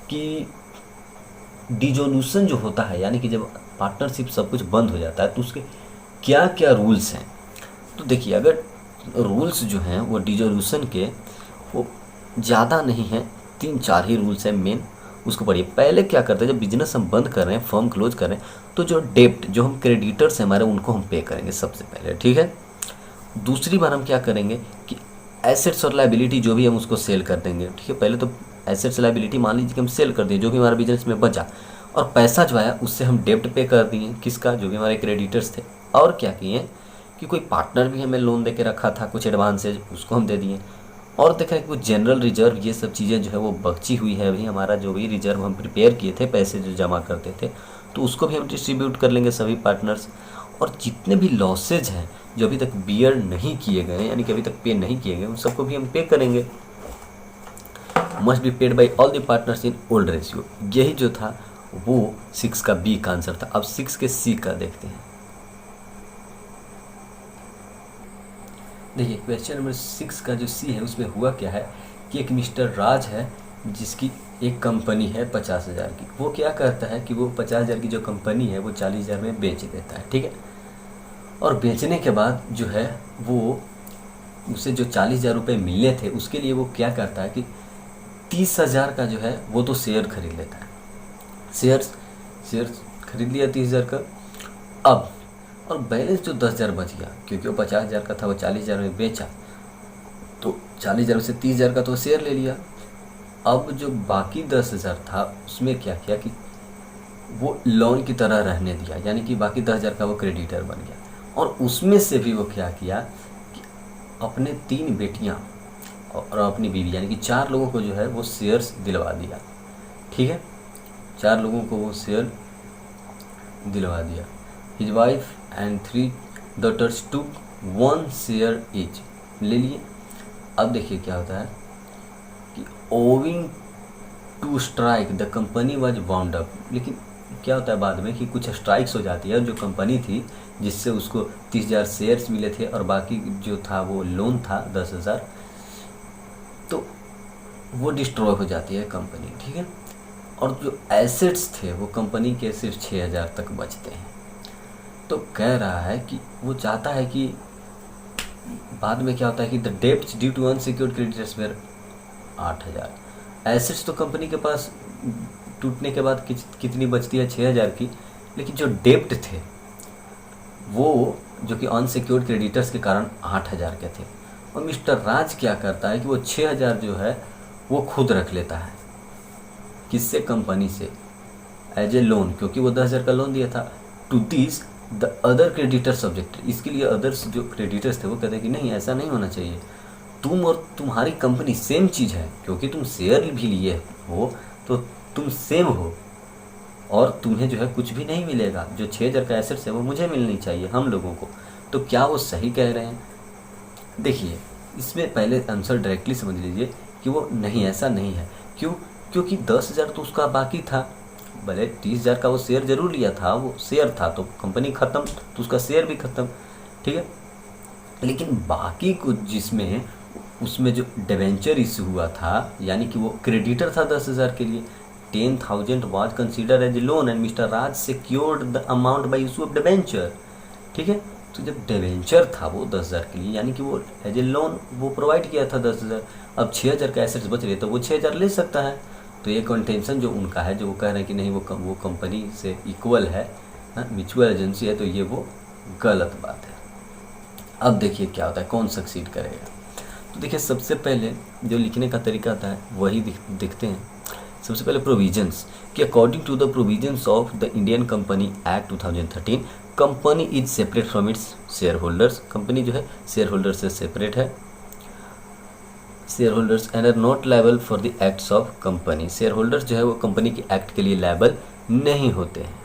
कि डिसोल्यूशन जो होता है यानी कि जब पार्टनरशिप सब कुछ बंद हो जाता है तो उसके क्या क्या रूल्स हैं। तो देखिए अगर रूल्स जो हैं वो डिसोल्यूशन के वो ज़्यादा नहीं हैं, 3-4 ही रूल्स हैं मेन, उसको पढ़िए। पहले क्या करते हैं, जब बिजनेस हम बंद कर रहे हैं, फर्म क्लोज कर रहे हैं, तो जो डेप्ट जो हम क्रेडिटर्स हैं हमारे उनको हम पे करेंगे सबसे पहले, ठीक है। दूसरी बार हम क्या करेंगे कि एसेट्स और लायबिलिटी जो भी हम उसको सेल कर देंगे, ठीक है। पहले तो एसेट्स लायबिलिटी मान लीजिए कि हम सेल कर दिए जो भी हमारा बिजनेस में बचा, और पैसा जो आया उससे हम डेप्ट पे कर दिए, किसका, जो भी हमारे क्रेडिटर्स थे। और क्या किए कि कोई पार्टनर भी हमें लोन दे के रखा था कुछ एडवांसेज, उसको हम दे दिए। और देखा कि कुछ जनरल रिजर्व ये सब चीज़ें जो है वो बची हुई है, अभी हमारा जो भी रिजर्व हम प्रिपेयर किए थे पैसे जो जमा करते थे, तो उसको भी हम डिस्ट्रीब्यूट कर लेंगे सभी पार्टनर्स। और जितने भी लॉसेज हैं जो अभी तक बियर नहीं किए गए यानी कि अभी तक पे नहीं किए गए, उन सबको भी हम पे करेंगे। Must be paid by all the partners in old ratio. यही जो था वो 6 का बी का आंसर था। अब 6 के सी का देखते हैं। देखिए क्वेश्चन नंबर 6 का जो सी है उसमें हुआ क्या है कि एक मिस्टर राज है जिसकी एक कंपनी है 50,000 की। वो क्या करता है कि वो 50,000 की जो कंपनी है वो 40,000 में बेच देता है, ठीक है। और बेचने के बाद जो है वो उसे जो 40,000 रुपये मिलने थे उसके लिए वो क्या करता है कि 30,000 का जो है वो तो शेयर खरीद लेता है। शेयर खरीद लिया 30,000 का। अब और बैलेंस जो 10,000 बच गया, क्योंकि वो 50,000 का था वो 40,000 में बेचा, तो 40,000 में से 30,000 का तो शेयर ले लिया। अब जो बाकी 10,000 था उसमें क्या किया कि वो लोन की तरह रहने दिया, यानी कि बाकी 10,000 का वो क्रेडिटर बन गया। और उसमें से भी वो क्या किया कि अपने 3 बेटियां और अपनी बीवी यानी कि 4 लोगों को जो है वो शेयर्स दिलवा दिया, ठीक है। 4 लोगों को वो शेयर दिलवा दिया। His wife and 3 daughters to 1 share each, ले लिए। अब देखिए क्या होता है कि owing to strike the company was wound up. लेकिन क्या होता है बाद में कि कुछ स्ट्राइक्स हो जाती है, जो कंपनी थी जिससे उसको 30,000 शेयर्स मिले थे और बाकी जो था वो लोन था 10,000, तो वो डिस्ट्रॉय हो जाती है कंपनी, ठीक है। और जो एसेट्स थे वो कंपनी के सिर्फ 6,000 तक बचते हैं। तो कह रहा है कि वो चाहता है कि बाद में क्या होता है कि the debts due to unsecured creditors were 8,000। Assets तो कंपनी के पास टूटने के बाद कितनी बचती है, 6,000 की, लेकिन जो डेब्ट थे वो जो कि अनसिक्योर्ड क्रेडिटर्स के कारण 8,000 के थे। और मिस्टर राज क्या करता है कि वो 6,000 जो है वो खुद रख लेता है। किससे? कंपनी से, एज ए लोन, क्योंकि वो 10,000 का लोन दिया था। To this the other creditor subject, इसके लिए अदर्स जो क्रेडिटर्स थे वो कहते हैं कि नहीं, ऐसा नहीं होना चाहिए, तुम और तुम्हारी कंपनी सेम चीज़ है, क्योंकि तुम शेयर भी लिए हो तो तुम सेम हो, और तुम्हें जो है कुछ भी नहीं मिलेगा, जो 6,000 का एसेट्स है वो मुझे मिलनी चाहिए, हम लोगों को। तो क्या वो सही कह रहे हैं? देखिए, इसमें पहले आंसर डायरेक्टली समझ लीजिए कि वो नहीं, ऐसा नहीं है। क्यों? क्योंकि 10,000 तो उसका बाकी था, भले 30,000 का वो शेयर जरूर लिया था, वो शेयर था तो कंपनी ख़त्म तो उसका शेयर भी ख़त्म, ठीक है। लेकिन बाकी कुछ जिसमें उसमें जो डिवेंचर इशू हुआ था, यानी कि वो क्रेडिटर था 10,000 के लिए, 10,000 was consider as a loan and mister Raj secured the amount by issue of debenture, ठीक है। तो जब डिवेंचर था वो 10,000 के लिए, यानी कि वो एज ए लोन वो प्रोवाइड किया था 10,000, अब 6,000 का एसेट्स बच रहे तो वो 6,000 ले सकता है। तो ये कंटेंशन जो उनका है, जो वो कह रहे हैं कि नहीं वो कंपनी से इक्वल है, म्यूचुअल एजेंसी है, तो ये वो गलत बात है। अब देखिए क्या होता है, कौन सक्सीड करेगा। तो देखिए, सबसे पहले जो लिखने का तरीका आता है वही देखते हैं। सबसे पहले प्रोविजंस, कि according to the provisions of the Indian company act 2013, company is separate from its shareholders, company जो है शेयर होल्डर से सेपरेट है, shareholders and are not liable for the acts of company, shareholders जो है वो company के act के लिए लायबल नहीं होते हैं,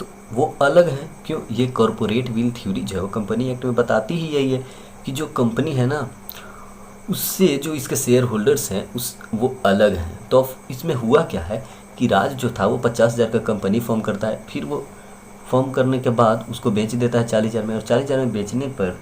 तो वो अलग है। क्यों? ये कॉरपोरेट विल थ्योरी जो है वो कंपनी एक्ट में बताती ही यही है कि जो कंपनी है ना, उससे जो इसके शेयर होल्डर्स हैं वो अलग हैं। तो इसमें हुआ क्या है कि राज जो था वो 50,000 का कंपनी फॉर्म करता है, फिर वो फॉर्म करने के बाद उसको बेच देता है 40,000 में, और 40,000 में बेचने पर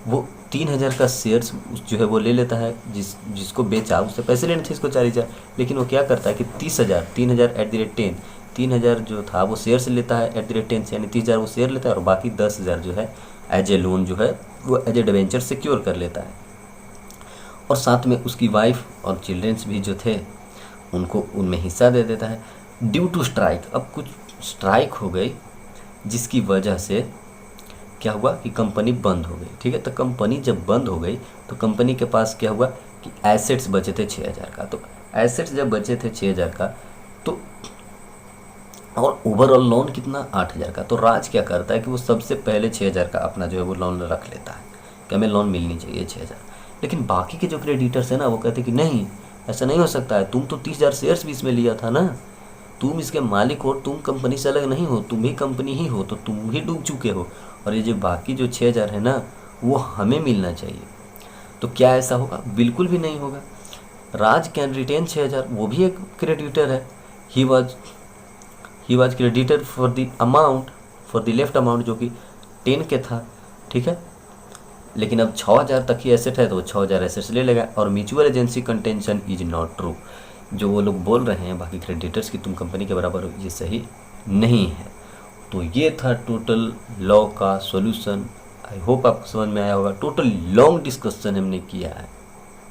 वो 3,000 का शेयर्स जो है वो ले लेता है, जिसको बेचा उससे पैसे लेने थे इसको 40,000, लेकिन वो क्या करता है कि 3,000 एट द रेट 10, 3,000 जो था वो शेयर से लेता है एट द रेट 10 से, यानी 30,000 वो शेयर लेता है, और बाकी 10,000 जो है एज ए लोन जो है वो एज ए डिवेंचर सिक्योर कर लेता है। और साथ में उसकी वाइफ और चिल्ड्रंस भी जो थे उनको उनमें हिस्सा दे देता है। ड्यू टू स्ट्राइक, अब कुछ स्ट्राइक हो गई जिसकी वजह से क्या हुआ कि कंपनी बंद हो गई, ठीक है। तो कंपनी जब बंद हो गई तो कंपनी के पास क्या हुआ कि एसेट्स बचे थे 6,000 का, तो एसेट्स जब बचे थे 6,000 का, तो और ओवरऑल लोन कितना 8,000 का, तो राज क्या करता है कि वो सबसे पहले 6,000 का अपना जो है वो लोन रख लेता है कि हमें लोन मिलनी चाहिए 6,000। लेकिन बाकी के जो क्रेडिटर्स हैं ना वो कहते हैं कि नहीं, ऐसा नहीं हो सकता है, तुम तो 30,000 शेयर्स भी इसमें लिया था ना, तुम इसके मालिक हो, तुम कंपनी से अलग नहीं हो, तुम भी कंपनी ही हो, तो तुम ही डूब चुके हो, और ये जो बाकी जो 6,000 है ना वो हमें मिलना चाहिए। तो क्या ऐसा होगा? बिल्कुल भी नहीं होगा। राज कैन रिटेन 6,000, वो भी एक क्रेडिटर है, he was creditor for the amount, for the left amount जो कि 10 के था, ठीक है। लेकिन अब 6,000 तक ही एसेट है तो 6,000 एसेट्स ले लेगा। और mutual agency contention is not true, जो वो लोग बोल रहे हैं बाकी क्रेडिटर्स की तुम कंपनी के बराबर हो, ये सही नहीं है। तो ये था टोटल लॉ का सॉल्यूशन। आई होप आपको समझ में आया होगा। टोटल लॉन्ग डिस्कशन हमने किया है।